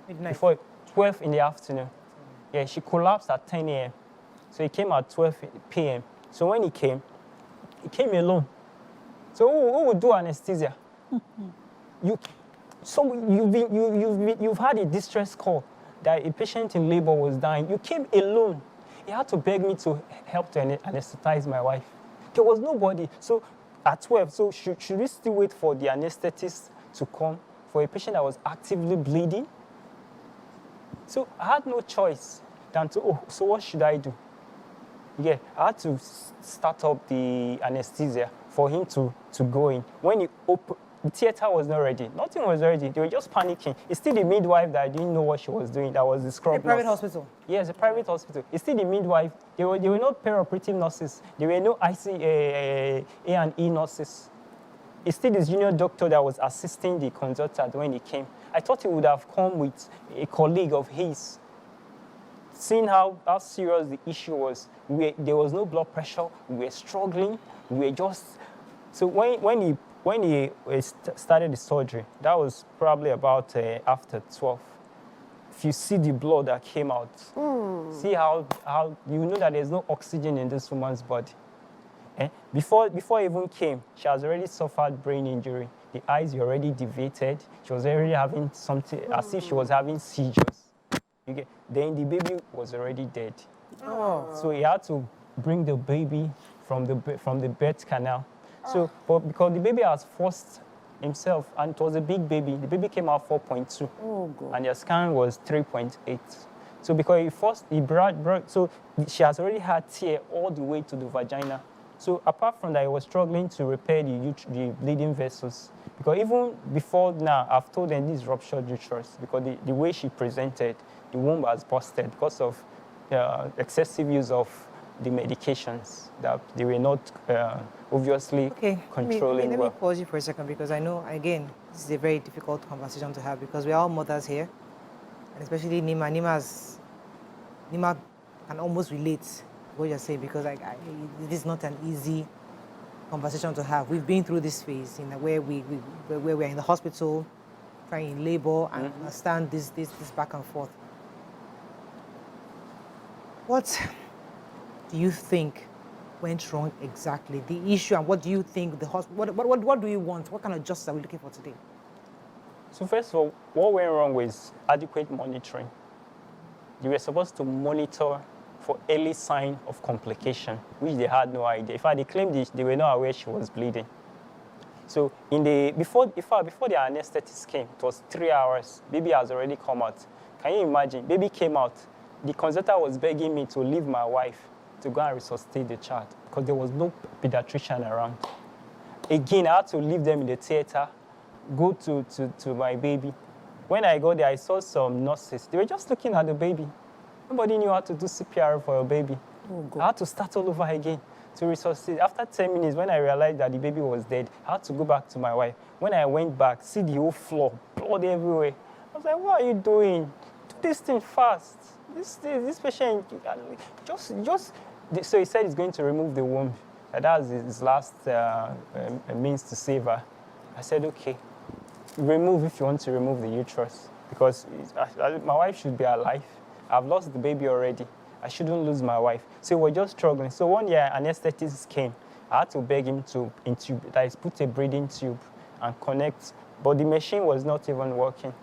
Midnight. Before 12 in the afternoon. Yeah, she collapsed at 10 a.m. So he came at 12 p.m. So when he came alone. So who would do anesthesia? You've had a distress call that a patient in labor was dying. You came alone. He had to beg me to help to anesthetize my wife. There was nobody. So at 12, so should we still wait for the anesthetist to come for a patient that was actively bleeding? So I had no choice than to, so what should I do? Yeah, I had to start up the anesthesia for him to go in. When he opened, the theater was not ready. Nothing was ready. They were just panicking. It's still the midwife that didn't know what she was doing. That was the scrub A private nurse. hospital. Yes, a private hospital. It's still the midwife. There were no perioperative nurses. There were no A&E nurses. It's still this junior doctor that was assisting the consultant when he came. I thought he would have come with a colleague of his. Seeing how serious the issue was, there was no blood pressure. We were struggling. We were just... So when he started the surgery, that was probably about after 12. If you see the blood that came out, see how you know that there's no oxygen in this woman's body. Before he even came, she has already suffered brain injury. The eyes were already deviated. She was already having something, as if she was having seizures. Then the baby was already dead. So he had to bring the baby from the birth canal. So, but because the baby has forced himself, and it was a big baby, the baby came out 4.2, and the scan was 3.8. So because he brought, so she has already had tear all the way to the vagina. So apart from that, he was struggling to repair the bleeding vessels. Because even before now, I've told them this ruptured uterus, because the way she presented, the womb has busted because of excessive use of the medications that they were not obviously controlling let me well. pause you for a second, because I know, again, this is a very difficult conversation to have, because we're all mothers here, and especially Nima. Nima can almost relate to what you're saying, because it is not an easy conversation to have. We've been through this phase where we're in the hospital, trying in labor, and understand this back and forth. What do you think went wrong exactly? The issue, and what do you think the hospital, what do you want? What kind of justice are we looking for today? So first of all, what went wrong was adequate monitoring. You were supposed to monitor for early sign of complication, which they had no idea. In fact, they claimed they were not aware she was bleeding. So before the anesthetist came, it was 3 hours. Baby has already come out. Can you imagine? Baby came out. The consultant was begging me to leave my wife to go and resuscitate the child because there was no pediatrician around. Again, I had to leave them in the theater, go to my baby. When I got there, I saw some nurses. They were just looking at the baby. Nobody knew how to do CPR for a baby. I had to start all over again to resuscitate. After 10 minutes, when I realized that the baby was dead, I had to go back to my wife. When I went back, see the whole floor, blood everywhere. I was like, what are you doing? Do this thing fast. This patient, so he said he's going to remove the womb. That was his last means to save her. I said, okay, remove if you want to remove the uterus, because my wife should be alive. I've lost the baby already. I shouldn't lose my wife. So we're just struggling. So one year, an anesthetist came. I had to beg him to intubate, that is, put a breathing tube and connect. But the machine was not even working.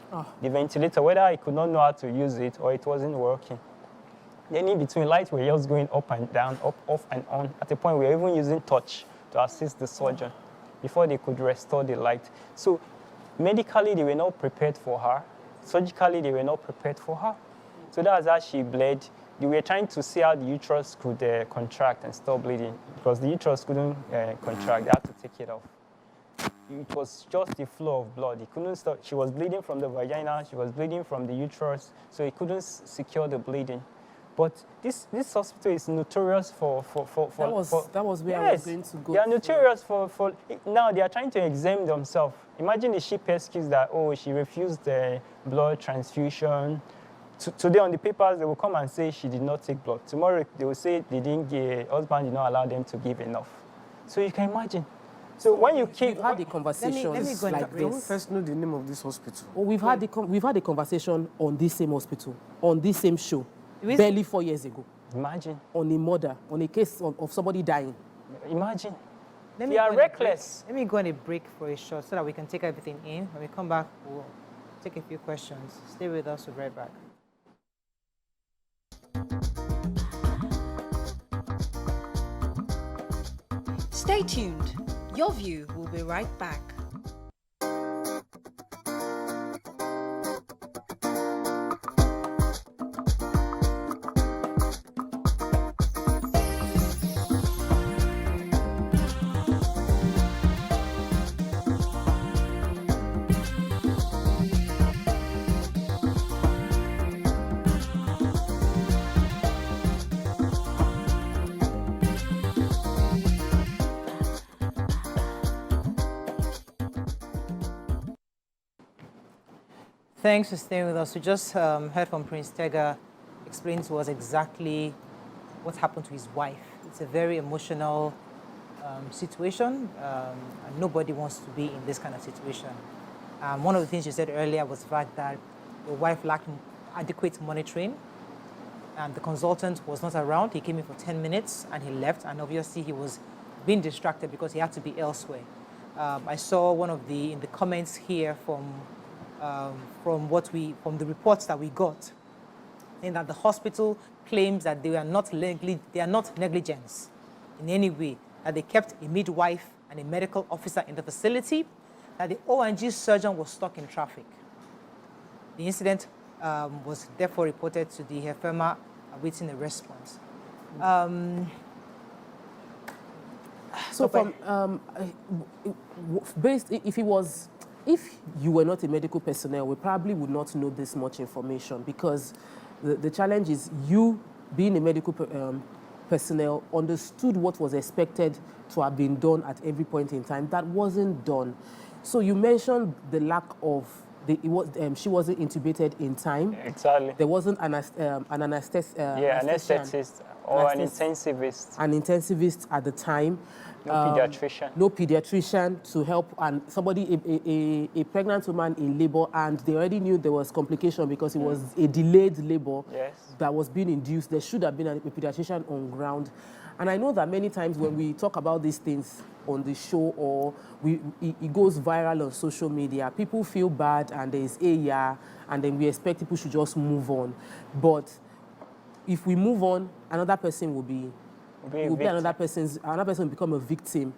The ventilator, whether I could not know how to use it or it wasn't working. Then in between, lights were just going up and down, up, off and on. At a point, we were even using touch to assist the surgeon before they could restore the light. So medically, they were not prepared for her. Surgically, they were not prepared for her. So that was how she bled. They were trying to see how the uterus could contract and stop bleeding, because the uterus couldn't contract. They had to take it off. It was just the flow of blood. It couldn't stop. She was bleeding from the vagina. She was bleeding from the uterus. So it couldn't secure the bleeding. But this hospital is notorious for that was where I was going to go. They are notorious for now they are trying to exempt themselves. Imagine the cheap excuse that, she refused the blood transfusion. Today on the papers, they will come and say she did not take blood. Tomorrow, they will say they didn't give, husband did not allow them to give enough. So you can imagine. So when you keep... We've had the conversation let me go into like brief. this. First, know the name of this hospital. Oh, we've had a conversation on this same hospital, on this same show, Is- barely 4 years ago, Imagine. on a murder, on a case of somebody dying. Imagine. Let me They go are on a break. reckless. Let me go on a break for a short so that we can take everything in. When we come back, we'll take a few questions. Stay with us. We'll be right back. Stay tuned. Your view will be right back. Thanks for staying with us. We just heard from Prince Tega explain to us exactly what happened to his wife. It's a very emotional situation, and nobody wants to be in this kind of situation. One of the things you said earlier was the fact that your wife lacked adequate monitoring, and the consultant was not around. He came in for 10 minutes and he left, and obviously he was being distracted because he had to be elsewhere. I saw one of in the comments here from the reports that we got, saying that the hospital claims that they are not negligence in any way, that they kept a midwife and a medical officer in the facility, that the ONG surgeon was stuck in traffic. The incident was therefore reported to the HEFEMA, awaiting a response. So from if you were not a medical personnel, we probably would not know this much information, because the challenge is you, being a medical personnel, understood what was expected to have been done at every point in time. That wasn't done. So you mentioned the lack of, she wasn't intubated in time. Exactly. There wasn't an anesthetist. Anesthetist or an intensivist. An intensivist at the time. No pediatrician. No pediatrician to help, and somebody, a pregnant woman in labor, and they already knew there was complication because it was a delayed labor that was being induced. There should have been a pediatrician on ground. And I know that many times when we talk about these things on the show, or it goes viral on social media, people feel bad and there's and then we expect people should just move on. But if we move on, another person will be another person will become a victim.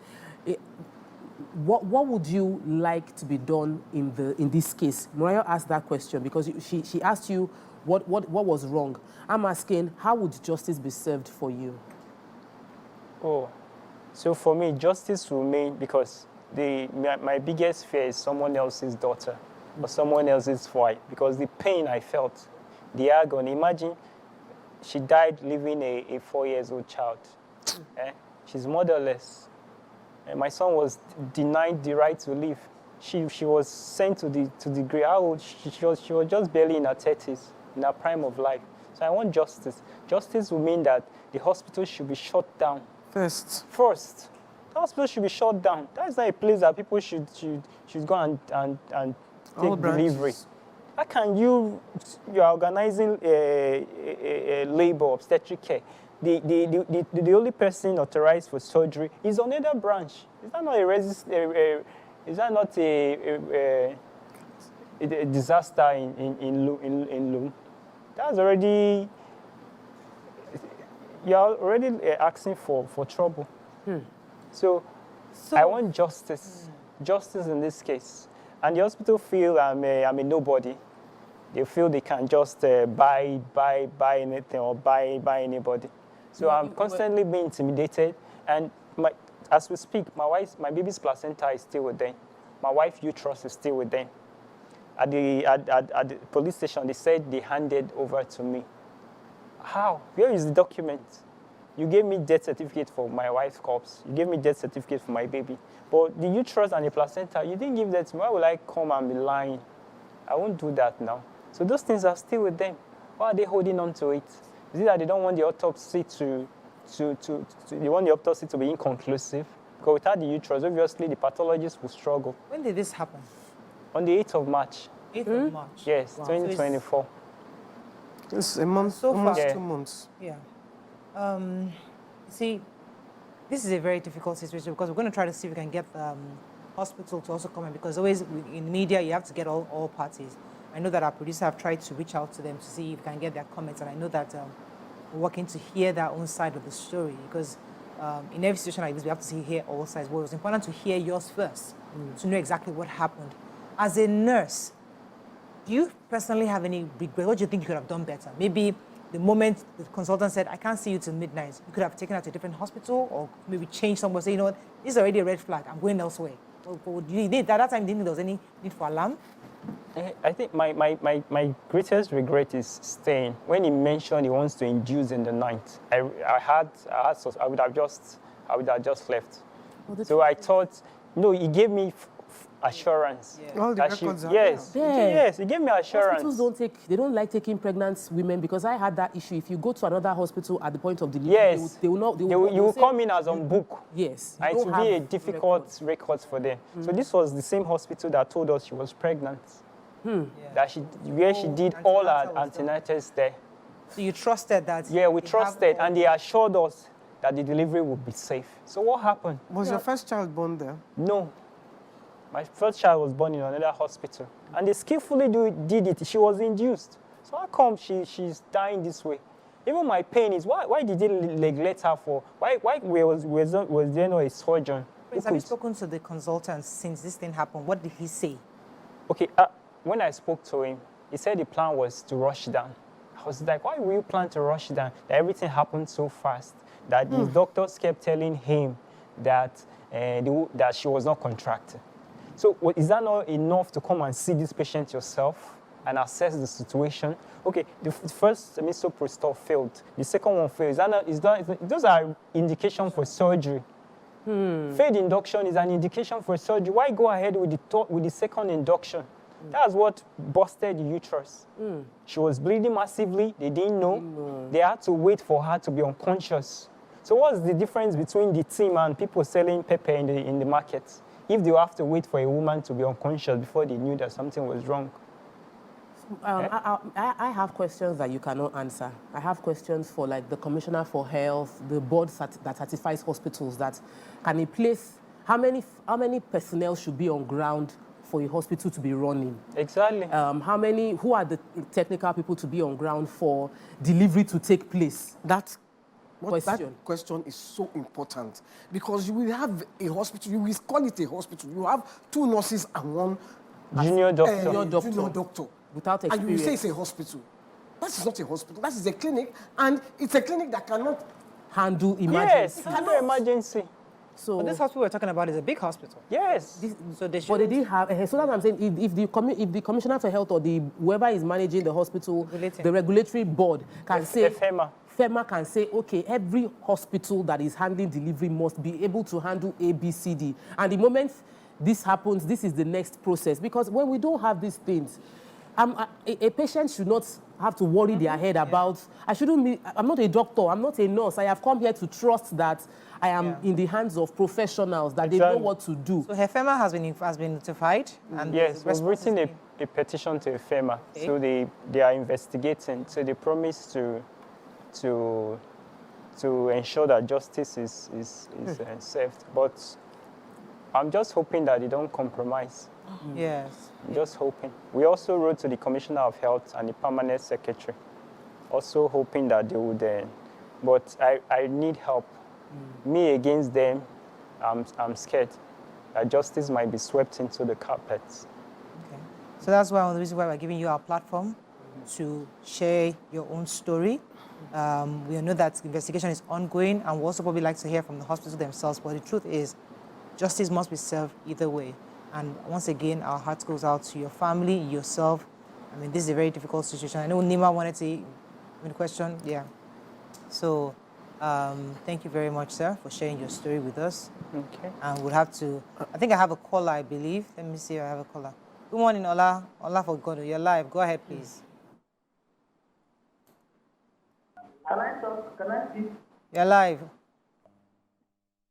What would you like to be done in this case? Morayo asked that question because she asked you what was wrong. I'm asking, how would justice be served for you? Oh, so for me, justice will mean, because my biggest fear is someone else's daughter or someone else's wife, because the pain I felt, the agony. Imagine she died leaving a 4-year-old child. She's motherless. And my son was denied the right to live. She was sent to the grave. How old? She was just barely in her 30s, in her prime of life. So I want justice. Justice will mean that the hospital should be shut down. First. The hospital should be shut down. That's not a place that people should go and take delivery. How can you are organizing a labor, obstetric care? The only person authorized for surgery is on another branch. Is that not a disaster in Loom? That's already, you're already asking for trouble. So I want justice. Justice in this case. And the hospital feel I'm a nobody. They feel they can just buy anything or buy anybody. So I'm constantly being intimidated. And as we speak, my baby's placenta is still with them. My wife's uterus is still with them. At the police station, they said they handed over to me. How? Where is the document? You gave me death certificate for my wife's corpse. You gave me death certificate for my baby. But the uterus and the placenta, you didn't give that to me. Why would I come and be lying? I won't do that now. So those things are still with them. Why are they holding on to it? Is it that they don't want the autopsy to be inconclusive? Because without the uterus, obviously the pathologist will struggle. When did this happen? On the 8th of March. 8th of March. Yes, Wow. 2024. It's a month, So far. almost Yeah. 2 months. Yeah. See, this is a very difficult situation because we're going to try to see if we can get the hospital to also come in, because always in media you have to get all parties. I know that our producer have tried to reach out to them to see if we can get their comments, and I know that we're working to hear their own side of the story, because in every situation like this we have to hear all sides. Well, it's important to hear yours first to know exactly what happened. As a nurse, do you personally have any regret? What do you think you could have done better? Maybe the moment the consultant said, I can't see you till midnight, you could have taken her to a different hospital, or maybe changed somewhere, say, you know what, this is already a red flag, I'm going elsewhere. Or you did, at that time, you didn't think there was any need for alarm? I think my greatest regret is staying. When he mentioned he wants to induce in the night, I would have just left. So I thought, no, he gave me assurance. Yeah. All the that records are yes, there. yes, he gave me assurance. Hospitals they don't like taking pregnant women, because I had that issue. If you go to another hospital at the point of delivery, Yes. they will not. You will say, come in as on book. Yes. you And it don't will be a have difficult record for them. So this was the same hospital that told us she was pregnant. Yeah. That where she did all her antenatals there. So you trusted that? Yeah, we they have trusted, all- and they assured us that the delivery would be safe. So what happened? Was your first child born there? No. My first child was born in another hospital. And they skillfully did it. She was induced. So how come she's dying this way? Even my pain is, why did they neglect her for? Why was there no a surgeon? Prince, have you spoken to the consultant since this thing happened? What did he say? Okay, when I spoke to him, he said the plan was to rush down. I was like, why will you plan to rush down? That everything happened so fast. That his doctors kept telling him that, that she was not contracted. So is that not enough to come and see this patient yourself and assess the situation? Okay, the first misoprostol failed. The second one failed. Those are indications for surgery. Failed induction is an indication for surgery. Why go ahead with the second induction? That's what busted the uterus. She was bleeding massively. They didn't know. They had to wait for her to be unconscious. So what's the difference between the team and people selling pepper in the market? If they have to wait for a woman to be unconscious before they knew that something was wrong. I have questions that you cannot answer. I have questions for like the Commissioner for Health, the board that certifies hospitals. That can a place, how many personnel should be on ground for a hospital to be running? Exactly. Who are the technical people to be on ground for delivery to take place? That Question. question is so important, because you will have a hospital, you will call it a hospital, you have 2 nurses and 1 Junior doctor. junior doctor. Without And you will say experience. it's a hospital. That is not a hospital, that is a clinic, and it's a clinic that cannot. Handle Yes, emergency. handle emergency. So, But this hospital we're talking about is a big hospital. Yes. So they but should. they didn't have. So that's what I'm saying. If the Commissioner for Health or whoever is managing the hospital, Regulating. the regulatory board can say. FEMA. Can say, okay, every hospital that is handling delivery must be able to handle A, B, C, D. And the moment this happens, this is the next process. Because when we don't have these things, a patient should not have to worry their head about, I'm not a doctor, I'm not a nurse. I have come here to trust that I am in the hands of professionals, that they know what to do. So HEFEMA has been notified? And Yes, we've written responses a petition to FEMA. Okay. So they are investigating. So they promise to ensure that justice is served. But I'm just hoping that they don't compromise. Yes. I'm just hoping. We also wrote to the Commissioner of Health and the Permanent Secretary, also hoping that they would. But I need help. Me against them, I'm scared that justice might be swept into the carpets. Okay. So that's one of the reasons why we're giving you our platform to share your own story. We know that investigation is ongoing, and we also probably like to hear from the hospital themselves. But the truth is, justice must be served either way. And once again, our heart goes out to your family, yourself. I mean, this is a very difficult situation. I know Nima wanted to question. Yeah. So thank you very much, sir, for sharing your story with us. Okay. And we'll have to, I think I have a caller, I believe. Let me see if I have a caller. Good morning, Ola. Ola for God. You're live. Go ahead, please. Can I talk? Can I speak? You're live.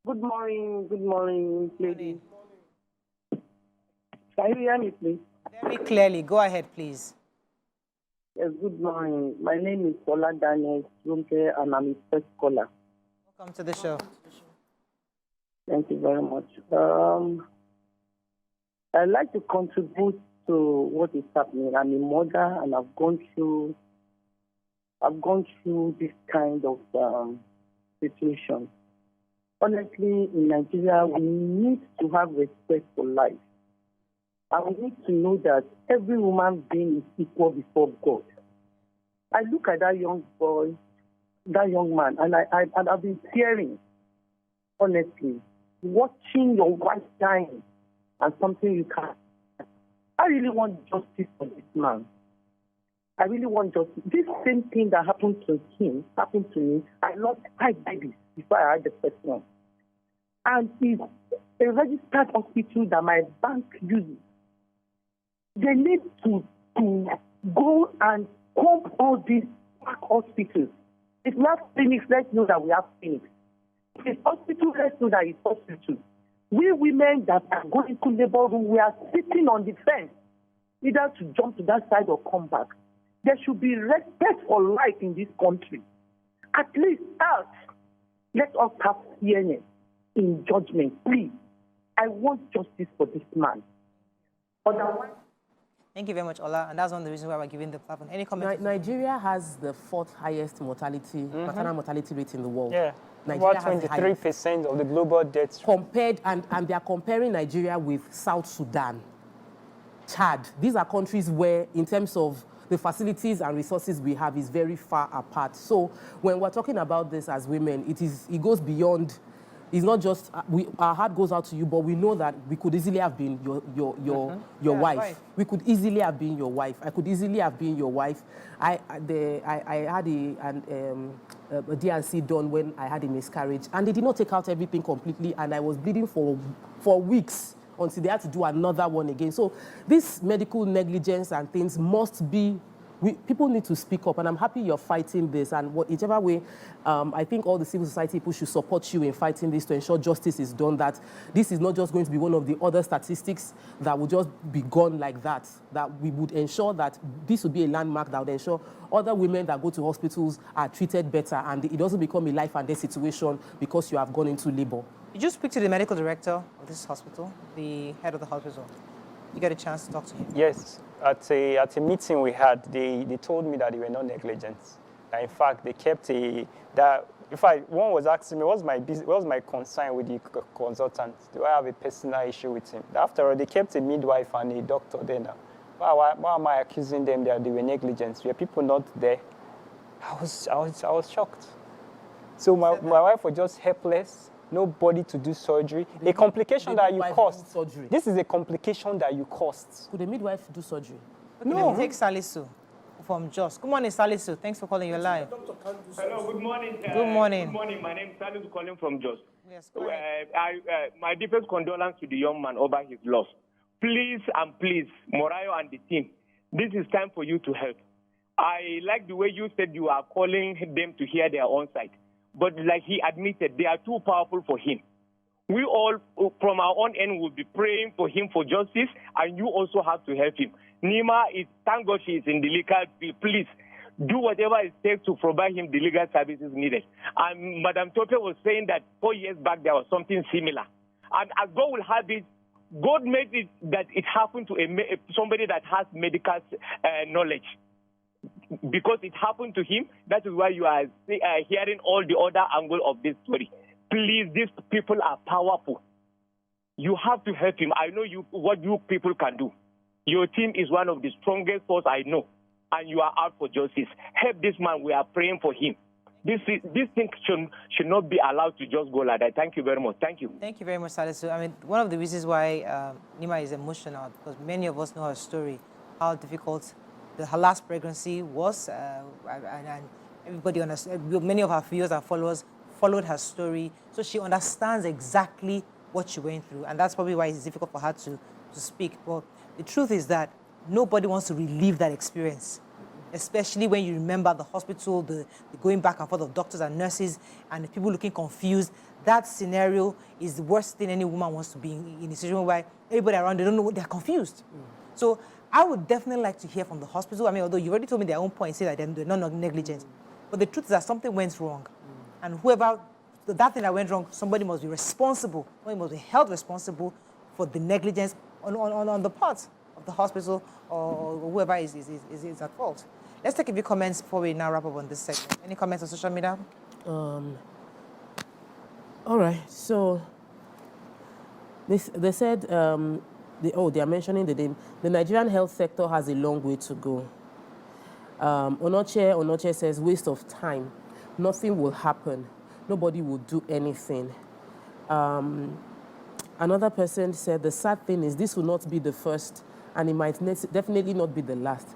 Good morning, ladies. Can you hear me, please? Very clearly. Go ahead, please. Yes, good morning. My name is Ola Daniel Rumke, and I'm a first caller. Welcome to the show. Thank you very much. I'd like to contribute to what is happening. I'm a mother, and I've gone through this kind of situation. Honestly, in Nigeria, we need to have respect for life. And we need to know that every human being is equal before God. I look at that young boy, that young man, and I've been tearing, honestly, watching your wife dying and something you can't. I really want justice for this man. I really want justice. This same thing that happened to him happened to me. I lost 5 babies before I had the first one. And it's a registered hospital that my bank uses. They need to go and comb all these hospitals. If we have clinics, let's know that we have clinics. If it's hospital, let's know that it's hospital. We women that are going to labor room, we are sitting on the fence, either to jump to that side or come back. There should be respect for life in this country. At least us, let us have fairness in judgment, please. I want justice for this man. Otherwise, Thank you very much, Ola. And that's one of the reasons why we're giving the platform. Any comments? Nigeria has the 4th highest maternal mortality rate in the world. Yeah. Nigeria About has the highest. 23% of the global deaths. Compared, and they are comparing Nigeria with South Sudan, Chad. These are countries where, in terms of the facilities and resources we have, is very far apart. So when we're talking about this as women, it goes beyond. It's not just our heart goes out to you, but we know that we could easily have been your wife. We could easily have been your wife. I could easily have been your wife. I had a D&C done when I had a miscarriage, and they did not take out everything completely, and I was bleeding for weeks until they had to do another one again. So this medical negligence and things must be. People need to speak up, and I'm happy you're fighting this. And whichever way, I think all the civil society people should support you in fighting this to ensure justice is done, that this is not just going to be one of the other statistics that will just be gone like that, that we would ensure that this would be a landmark that would ensure other women that go to hospitals are treated better, and it doesn't become a life and death situation because you have gone into labor. Did you speak to the medical director of this hospital, the head of the hospital? You got a chance to talk to him? Yes. At a meeting we had, they told me that they were not negligent. That in fact, they kept one was asking me, what's my concern with the consultant? Do I have a personal issue with him? After all, they kept a midwife and a doctor there now. Why am I accusing them that they were negligent? Were people not there? I was shocked. So my wife was just helpless. Nobody to do surgery. A complication that you caused. This is a complication that you caused. Could a midwife do surgery? Okay, no. Let me take Salisu from Jos. Good morning, Salisu. Thanks for calling. You're live. Hello, good morning. Good morning. Good morning. My name is Salisu calling from Jos. Yes, go ahead. My deepest condolence to the young man over his loss. Please and please, Morayo and the team, this is time for you to help. I like the way you said you are calling them to hear their own side. But like he admitted, they are too powerful for him. We all, from our own end, will be praying for him for justice, and you also have to help him. Nima thank God she is in the legal field. Please do whatever it takes to provide him the legal services needed. And Madam Tope was saying that 4 years back there was something similar. And as God will have it, God made it that it happened to somebody that has medical knowledge. Because it happened to him, that is why you are hearing all the other angle of this story. Please, these people are powerful. You have to help him. I know what you people can do. Your team is one of the strongest force I know, and you are out for justice. Help this man. We are praying for him. This thing should not be allowed to just go like that. Thank you very much. Thank you. Thank you very much, Salisu. I mean, one of the reasons why Nima is emotional, because many of us know her story, how difficult her last pregnancy was, and everybody understands. Many of her viewers and followers followed her story, so she understands exactly what she went through, and that's probably why it's difficult for her to speak. But the truth is that nobody wants to relive that experience. especially when you remember the hospital, the going back and forth of doctors and nurses, and the people looking confused. That scenario is the worst thing any woman wants to be in a situation where everybody around, they don't know what they're confused. So I would definitely like to hear from the hospital. I mean, although you already told me their own point, say that they're not negligent. But the truth is that something went wrong. And whoever, that thing that went wrong, somebody must be responsible. Somebody must be held responsible for the negligence on the part of the hospital or whoever is at fault. Let's take a few comments before we now wrap up on this segment. Any comments on social media? All right, so they said, they are mentioning the name. The Nigerian health sector has a long way to go. Onoche says, waste of time. Nothing will happen. Nobody will do anything. Another person said, the sad thing is this will not be the first, and it might definitely not be the last.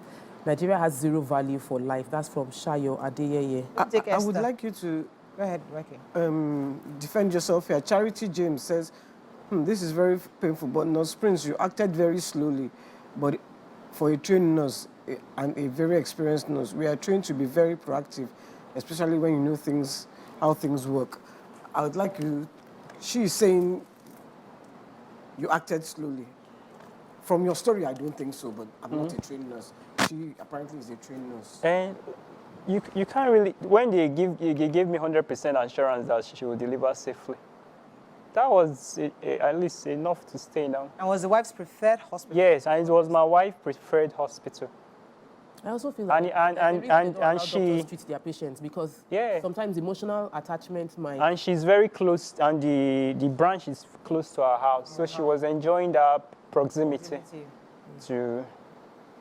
Nigeria has zero value for life. That's from Shayo Adeyeye. I would like you to Go ahead, Ricky. defend yourself here. Charity James says, this is very painful, but Nurse Prince, you acted very slowly. But for a trained nurse and a very experienced nurse, we are trained to be very proactive, especially when you know how things work. I would like you, she is saying you acted slowly. From your story, I don't think so, but I'm not a trained nurse. She apparently is a trained nurse. And you can't really, when they gave me 100% assurance that she will deliver safely, that was at least enough to stay now. And was the wife's preferred hospital? Yes, and it was my wife's preferred hospital. I also feel like and she doctors treat their patients because sometimes emotional attachment might. And she's very close, and the branch is close to our house, so she was enjoying that proximity. To,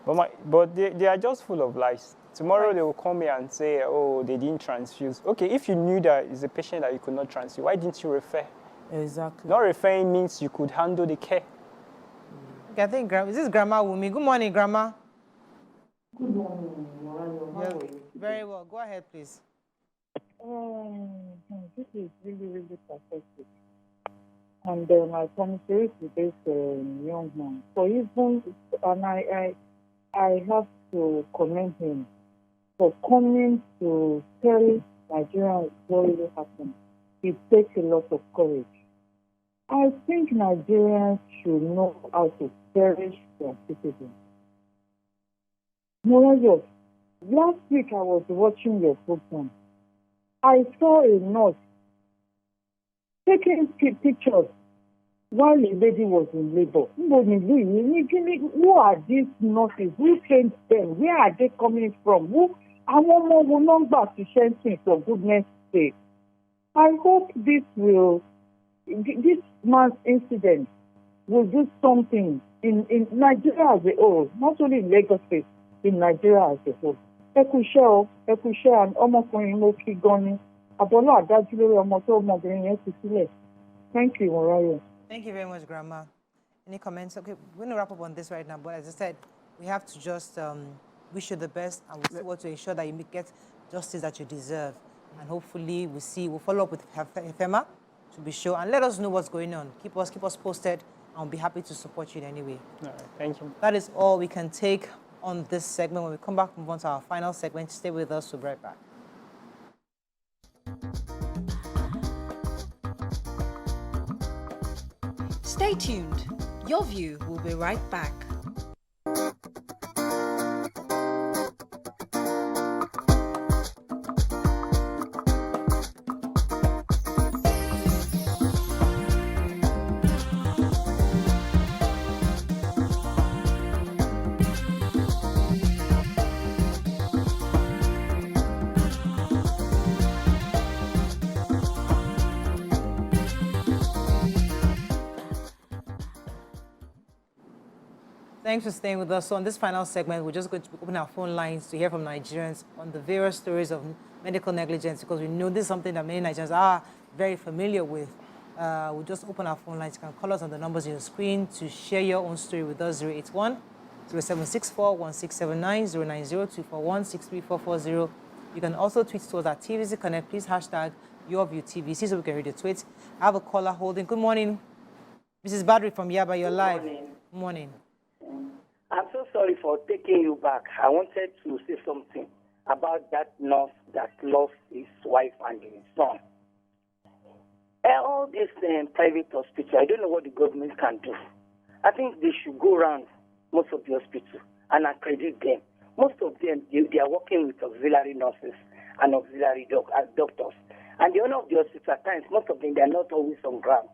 but they are just full of lies. Tomorrow they will call me and say, oh, they didn't transfuse. Okay, if you knew that it's a patient that you could not transfuse, why didn't you refer? Exactly. Not referring means you could handle the care. Okay, I think is this Grandma Wumi? Good morning, Grandma. Good morning, Morayo. How are you? Very well. Go ahead, please. This is really, really pathetic. And I commiserate with this young man. So even, and I have to commend him for coming to tell Nigerians what really happened. It takes a lot of courage. I think Nigerians should know how to cherish their citizens. Morayo, last week I was watching your program. I saw a nurse taking pictures while a lady was in labor. Who are these nurses? Who trained them? Where are they coming from? I want more number to share things for goodness sake. I hope this mass incident will do something in Nigeria as a whole, not only in Lagos State, in Nigeria as a whole. Ekushe and ọmọkùnrin ló kí gan ni. Àbọ̀lọ́ àdájú lórí ọmọ tó ọmọbìnrin yẹn ti sílẹ̀. Thank you, Morayo. Thank you very much, Grandma. Any comments? Okay, we're going to wrap up on this right now, but as I said, we have to just wish you the best, and we'll see what to ensure that you get justice that you deserve. And hopefully we'll follow up with FEMA to be sure, and let us know what's going on. Keep us posted, and we'll be happy to support you in any way. All right, thank you. That is all we can take on this segment. When we come back, move on to our final segment. Stay with us. We'll be right back. Stay tuned. Your View will be right back. Thanks for staying with us. So on this final segment, we're just going to open our phone lines to hear from Nigerians on the various stories of medical negligence, because we know this is something that many Nigerians are very familiar with. We'll just open our phone lines. You can call us on the numbers on your screen to share your own story with us, 081-0764-1679, 090-241-63440. You can also tweet to us at TVC Connect. Please hashtag YourViewTVC so we can read the tweets. I have a caller holding. Good morning. Mrs. Badri from Yaba, you're live. Good morning. Good morning. I'm so sorry for taking you back. I wanted to say something about that nurse that lost his wife and his son. All these private hospitals, I don't know what the government can do. I think they should go around most of the hospitals and accredit them. Most of them, they are working with auxiliary nurses and auxiliary doctors. And the owner of the hospital, at times, most of them, they are not always on ground.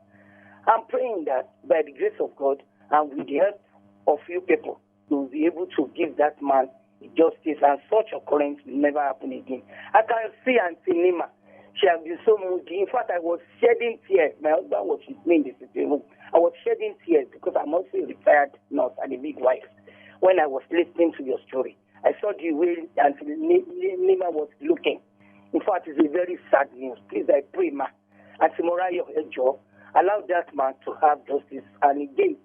I'm praying that by the grace of God and with the help of you people, you'll be able to give that man justice, and such occurrence will never happen again. I can see Auntie Nima. She has been so moody. In fact, I was shedding tears. My husband was with me in the sitting room. I was shedding tears because I'm also a retired nurse and a big wife. When I was listening to your story, I saw the way Auntie Nima was looking. In fact, it's a very sad news. Please, I pray, ma. Auntie Morayo, allow that man to have justice and again,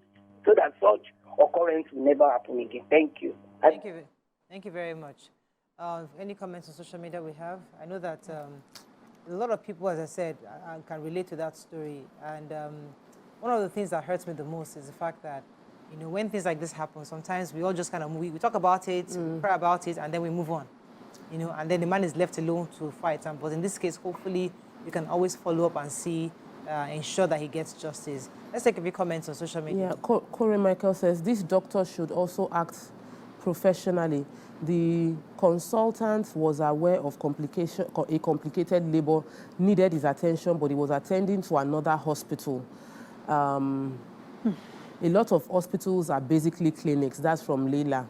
so that such occurrence will never happen again. Thank you. Thank you. Thank you very much. Any comments on social media we have? I know that a lot of people, as I said, can relate to that story. And one of the things that hurts me the most is the fact that, you know, when things like this happen, sometimes we all just kind of we talk about it, we pray about it, and then we move on. You know, and then the man is left alone to fight. But in this case, hopefully, you can always follow up and see, ensure that he gets justice. Let's take a few comments on social media. Yeah, Corey Michael says, this doctor should also act professionally. The consultant was aware of a complicated labor, needed his attention, but he was attending to another hospital. A lot of hospitals are basically clinics. That's from Leila.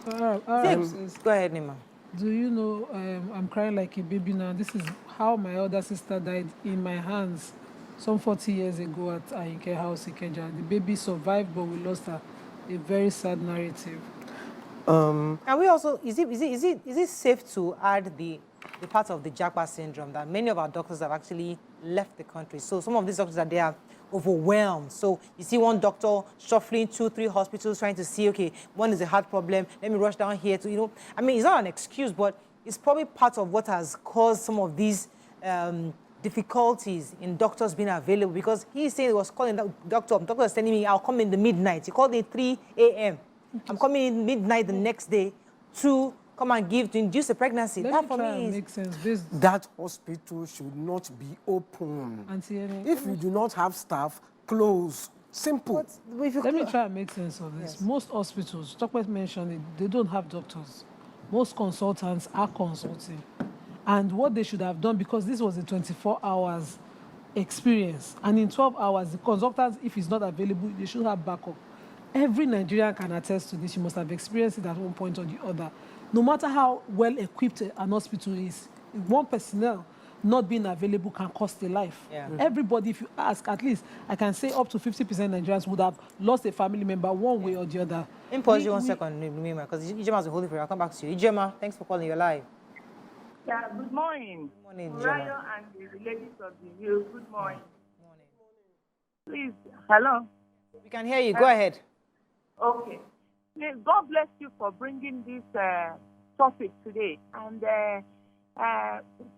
Go ahead, Nima. Do you know, I'm crying like a baby now. This is how my elder sister died in my hands some 40 years ago at Agege House, Ikeja. The baby survived, but we lost her. A very sad narrative. And we also, is it safe to add the part of the Japa syndrome that many of our doctors have actually left the country? So some of these doctors they are overwhelmed. So you see one doctor shuffling 2-3 hospitals trying to see, okay, one is a heart problem, let me rush down here to, you know, I mean, it's not an excuse, but it's probably part of what has caused some of these difficulties in doctors being available, because he's saying he was calling the doctor was telling me, I'll come in the midnight. He called me 3 a.m. I'm coming in midnight the next day to come and to induce a pregnancy. That for me makes sense. That hospital should not be open. If you do not have staff, close. Simple. Let me try and make sense of this. Yes. Most hospitals, Tokwe mentioned it, they don't have doctors. Most consultants are consulting. And what they should have done, because this was a 24 hours experience, and in 12 hours, the consultants, if it's not available, they should have backup. Every Nigerian can attest to this. You must have experienced it at one point or the other. No matter how well equipped an hospital is, one personnel not being available can cost a life. Yeah. Everybody, if you ask, at least I can say up to 50% Nigerians would have lost a family member one way or the other. Pause you 1 second, because Ijema has been holding for you. I'll come back to you. Ijema, thanks for calling. You're live. Yeah, good morning. Good morning, Morayo and the ladies of the hill. Good morning. Good morning. Please, hello. We can hear you. Go ahead. Okay. Please, God bless you for bringing this topic today. And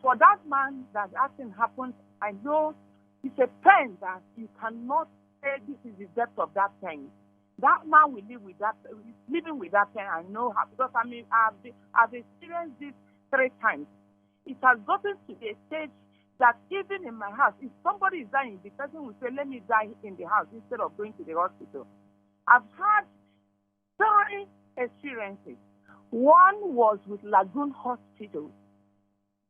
for that man that accident happened, I know it's a pain that you cannot say this is the depth of that pain. That man will live with that, living with that pain. I know how, because I mean I've experienced this 3 times. It has gotten to a stage that even in my house, if somebody is dying, the person will say, "Let me die in the house instead of going to the hospital." I've had 3 experiences. One was with Lagoon Hospital.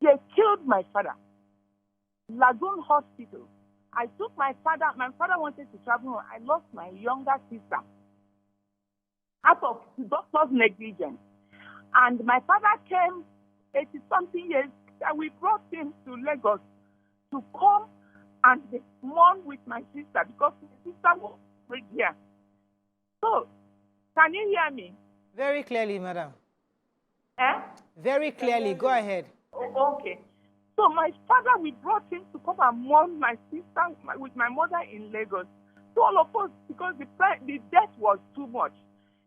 They killed my father. Lagoon Hospital. I took my father wanted to travel home. I lost my younger sister out of the doctor's negligence. And my father came 80-something years, and we brought him to Lagos to come and mourn with my sister because my sister was right here. So, can you hear me? Very clearly, madam. Eh? Very clearly. Go ahead. Oh, okay. So my father, we brought him to come and mourn my sister with my mother in Lagos. So all of us, because the death was too much.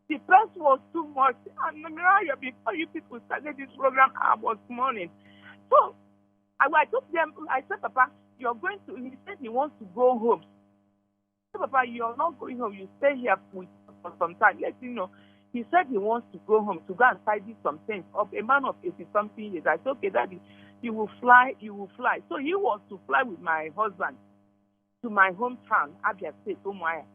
The price was too much. And Morayo, before you people started this program, I was mourning. So I took them, I said, "Papa, you're going to," he said he wants to go home. I said, "Papa, you're not going home. You stay here for some time. Let you know. He said he wants to go home to go and tidy some things up. A man of 80-something years. I said, okay, Daddy, you will fly. So he was to fly with my husband to my hometown, Abia State, Umuahia.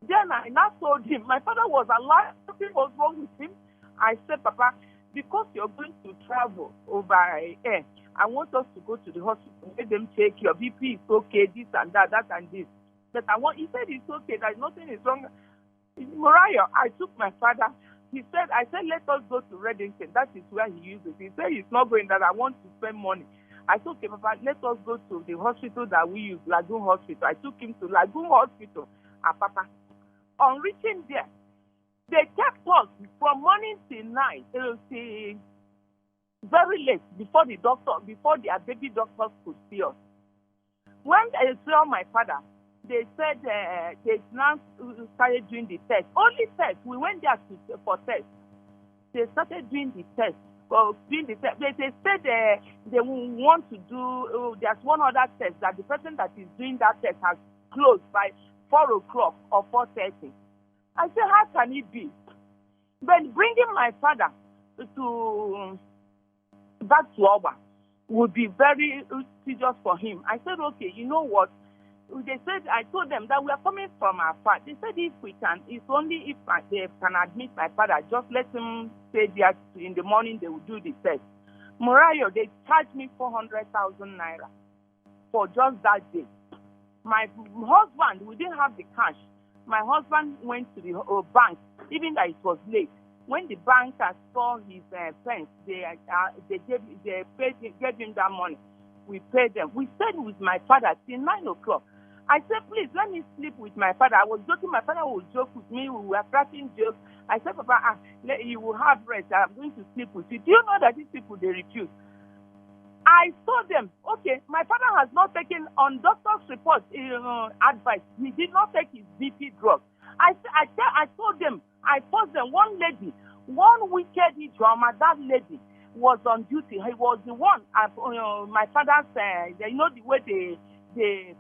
Then I now told him, my father was alive, nothing was wrong with him. I said, Papa, because you're going to travel over air, I want us to go to the hospital, let them check your BP is okay, this and that and this. But he said it's okay, that nothing is wrong. Morayo, I took my father. I said, let us go to Reddington. That is where he uses. He said he's not going, that I want to spend money. I said, okay, Papa, let us go to the hospital that we use, Lagoon Hospital. I took him to Lagoon Hospital. Papa, on reaching there, they kept us from morning till night, till very late, before the baby doctors could see us. When they saw my father, they said they now started doing the test. Only test. We went there for test. They started doing the test. They said they want to do, there's one other test that the person that is doing that test has closed by 4 o'clock or 4:30. I said, how can it be? But bringing my father back to Oba would be very serious for him. I said, okay, you know what? They said, I told them that we are coming from afar. They said, if we can, it's only if they can admit my father, just let him stay there. In the morning, they will do the test. Morayo, they charged me 400,000 naira for just that day. My husband, we didn't have the cash. My husband went to the bank, even though it was late. When the banker saw his pence, they gave him that money. We paid them. We stayed with my father till 9 o'clock. I said, please, let me sleep with my father. I was joking. My father would joke with me. We were cracking jokes. I said, Papa, you will have rest. I'm going to sleep with you. Do you know that these people, they refuse? I told them, okay, my father has not taken on doctor's report advice. He did not take his BP drug. I told them, I told them, one lady, one wicked drama, that lady was on duty. He was the one, my father said, you know the way they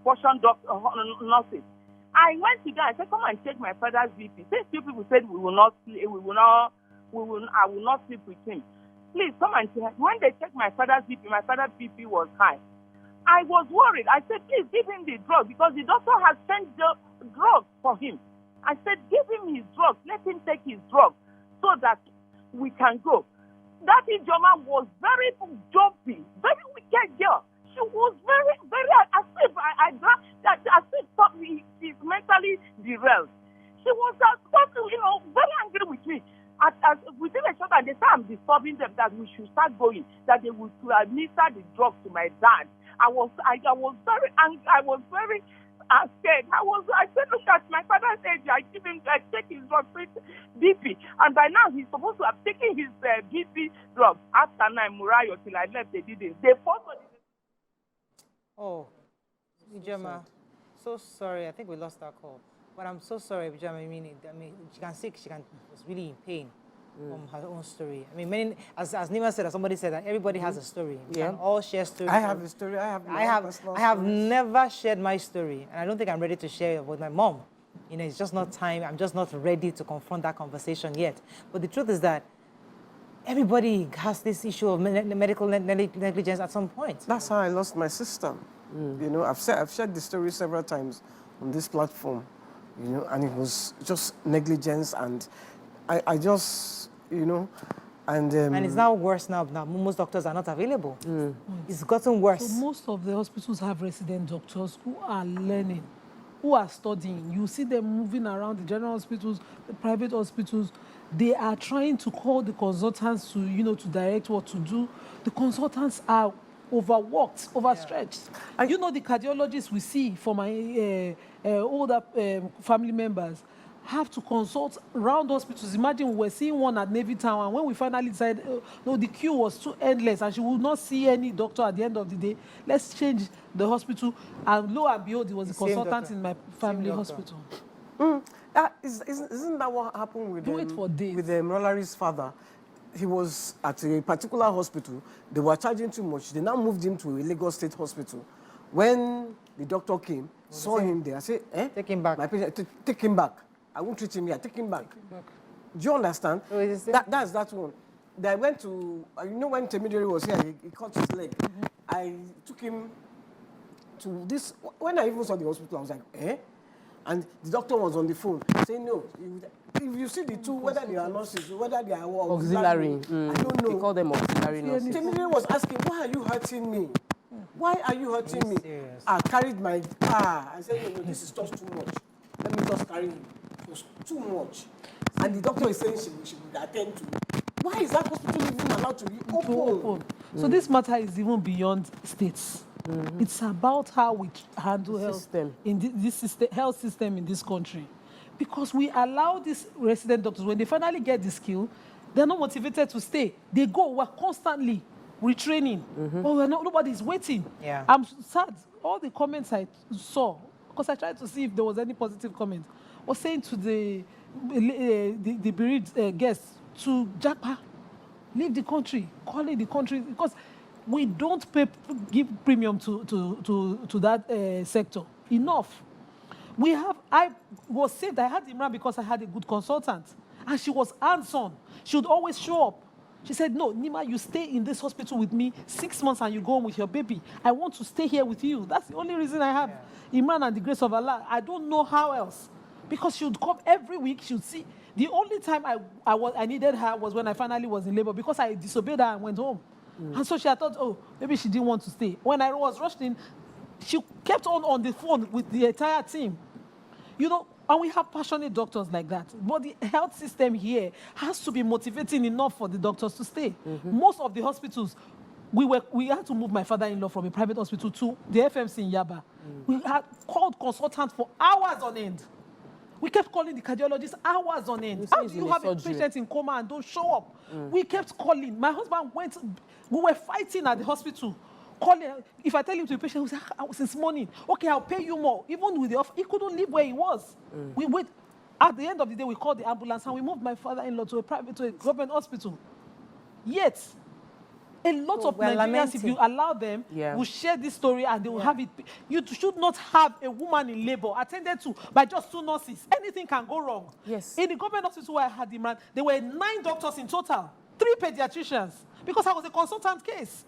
portion nurses. I went to them, I said, come and check my father's BP. These two people said, I will not sleep with him. Please come and check. When they checked my father's BP was high. I was worried. I said, please give him the drug because the doctor has sent the drug for him. I said, give him his drug. Let him take his drug so that we can go. That Ijoma was very jumpy, very wicked girl. She was very, very, as if she's mentally derailed. She was very angry with me. Within a short time, they said I'm disturbing them, that we should start going, that they would administer the drug to my dad. I was very angry. I was very scared. I said, look at my father's age. I take his drug, BP, and by now he's supposed to have taken his BP drug. After 9 Morayo till I left, they didn't. They forced it. Oh, Ijoma, so sorry. I think we lost our call. But I'm so sorry, Ijoma. I mean, she was really in pain from her own story. I mean, as Nima said, as somebody said, that everybody has a story. We can all share stories. I have a story. I have never shared my story, and I don't think I'm ready to share it with my mom. You know, it's just not time. I'm just not ready to confront that conversation yet. But the truth is that everybody has this issue of medical negligence at some point. That's how I lost my sister. You know, I've shared the story several times on this platform. You know, and it was just negligence, and I just, you know, and it's now worse now. Now most doctors are not available. It's gotten worse. So most of the hospitals have resident doctors who are learning, who are studying. You see them moving around the general hospitals, the private hospitals. They are trying to call the consultants to, to direct what to do. The consultants are overworked, overstretched. Yeah. You know, the cardiologists we see for my older family members have to consult around hospitals. Imagine we were seeing one at Navy Town, and when we finally decided, no, the queue was too endless, and she would not see any doctor at the end of the day. Let's change the hospital, and lo and behold, it was the consultant in my family hospital. Isn't that what happened with with Rolari's father? He was at a particular hospital. They were charging too much. They now moved him to a Lagos State hospital. When the doctor came, saw him there, I said, take him back. My patient, take him back. I won't treat him here. Take him back. Do you understand? Oh, is it? That's that one. I went to, when Temidori was here, he cut his leg. I took him to this. When I even saw the hospital, I was like, eh? And the doctor was on the phone saying, no. If you see the two, whether they are nurses, whether they are Auxiliary. I don't know. They call them auxiliary nurses. Temidori was asking, why are you hurting me? Why are you hurting me? Serious? I carried my car. I said, no, this is just too much. Let me just carry him. It was too much. And the doctor is saying she would attend to me. Why is that hospital even allowed to be open? So this matter is even beyond states. It's about how we handle health in this system, health system in this country. Because we allow these resident doctors, when they finally get the skill, they're not motivated to stay. They go, we're constantly retraining. But nobody's waiting. Yeah. I'm sad. All the comments I saw, because I tried to see if there was any positive comment, was saying to the bereaved guests to Japa, leave the country, call it the country, because we don't give premium to that sector enough. I was saved. I had Imran because I had a good consultant, and she was hands-on. She would always show up. She said, no, Nima, you stay in this hospital with me 6 months and you go home with your baby. I want to stay here with you. That's the only reason I have Imran and the grace of Allah. I don't know how else. Because she would come every week, she would see. The only time I needed her was when I finally was in labor, because I disobeyed her and went home. And so she had thought, oh, maybe she didn't want to stay. When I was rushed in, she kept on the phone with the entire team. And we have passionate doctors like that. But the health system here has to be motivating enough for the doctors to stay. Most of the hospitals, we had to move my father-in-law from a private hospital to the FMC in Yaba. We had called consultants for hours on end. We kept calling the cardiologist hours on end. How do you have a patient in coma and don't show up? We kept calling. My husband went, we were fighting at the hospital. Calling. If I tell him to the patient, he said, since morning, okay, I'll pay you more. Even with the offer, he couldn't live where he was. We wait. At the end of the day, we called the ambulance and we moved my father-in-law to a government hospital. Yet, a lot of Nigerians, if you allow them, will share this story and they will have it. You should not have a woman in labor attended to by just 2 nurses. Anything can go wrong. Yes. In the government hospital where I had Imran, there were 9 doctors in total, 3 pediatricians, because I was a consultant case.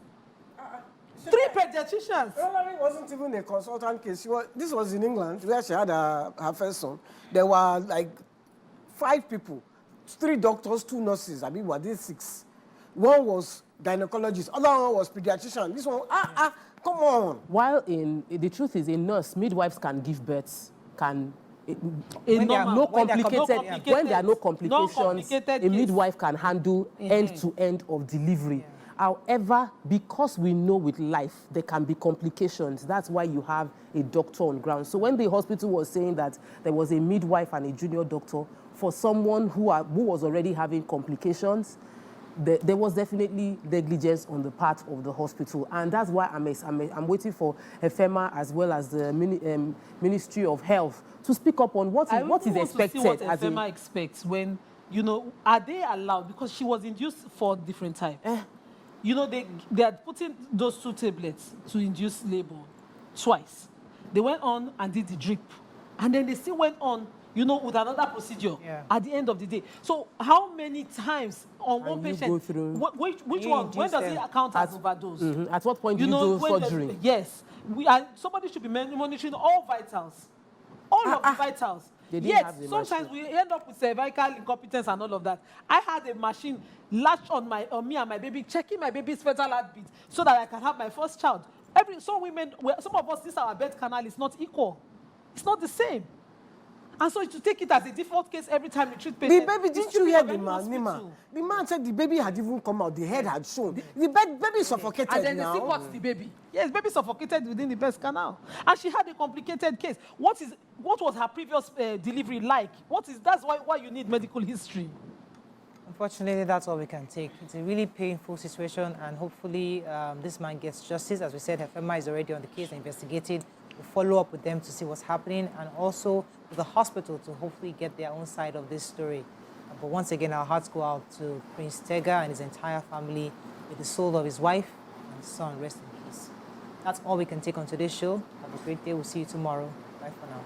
3 pediatricians. It wasn't even a consultant case. This was in England, where she had her first son. There were like 5 people, 3 doctors, 2 nurses. I mean, were they 6? One was gynecologist, other one was pediatrician. This one, come on. While the truth is, a nurse, midwives can give birth, when there are no complications, a midwife can handle end-to-end of delivery. However, because we know with life there can be complications, that's why you have a doctor on ground. So when the hospital was saying that there was a midwife and a junior doctor for someone who was already having complications, there was definitely negligence on the part of the hospital. And that's why I'm waiting for FEMA as well as the Ministry of Health to speak up on what is expected. To see what FEMA expects when, are they allowed? Because she was induced 4 different times. They had put in those 2 tablets to induce labor twice. They went on and did the drip. And then they still went on, with another procedure at the end of the day. So how many times on one patient, which one, when does it count as overdose? At what point do you do surgery? Yes. Somebody should be monitoring all vitals. All of the vitals. Yet, sometimes we end up with cervical incompetence and all of that. I had a machine latched on me and my baby, checking my baby's fetal heartbeat so that I can have my first child. Some of us, our birth canal is not equal. It's not the same. And so to take it as a default case every time you treat patients. The baby, didn't you hear the man, Nima? The man said the baby had even come out, the head had shown. The baby suffocated now. And then they see what's the baby. Yes, baby suffocated within the birth canal. And she had a complicated case. What was her previous delivery like? That's why you need medical history. Unfortunately, that's all we can take. It's a really painful situation, and hopefully this man gets justice. As we said, FMI is already on the case and investigated. We'll follow up with them to see what's happening, and also with the hospital to hopefully get their own side of this story. But once again, our hearts go out to Prince Tega and his entire family, with the soul of his wife and son rest in peace. That's all we can take on today's show. Have a great day. We'll see you tomorrow. Bye for now.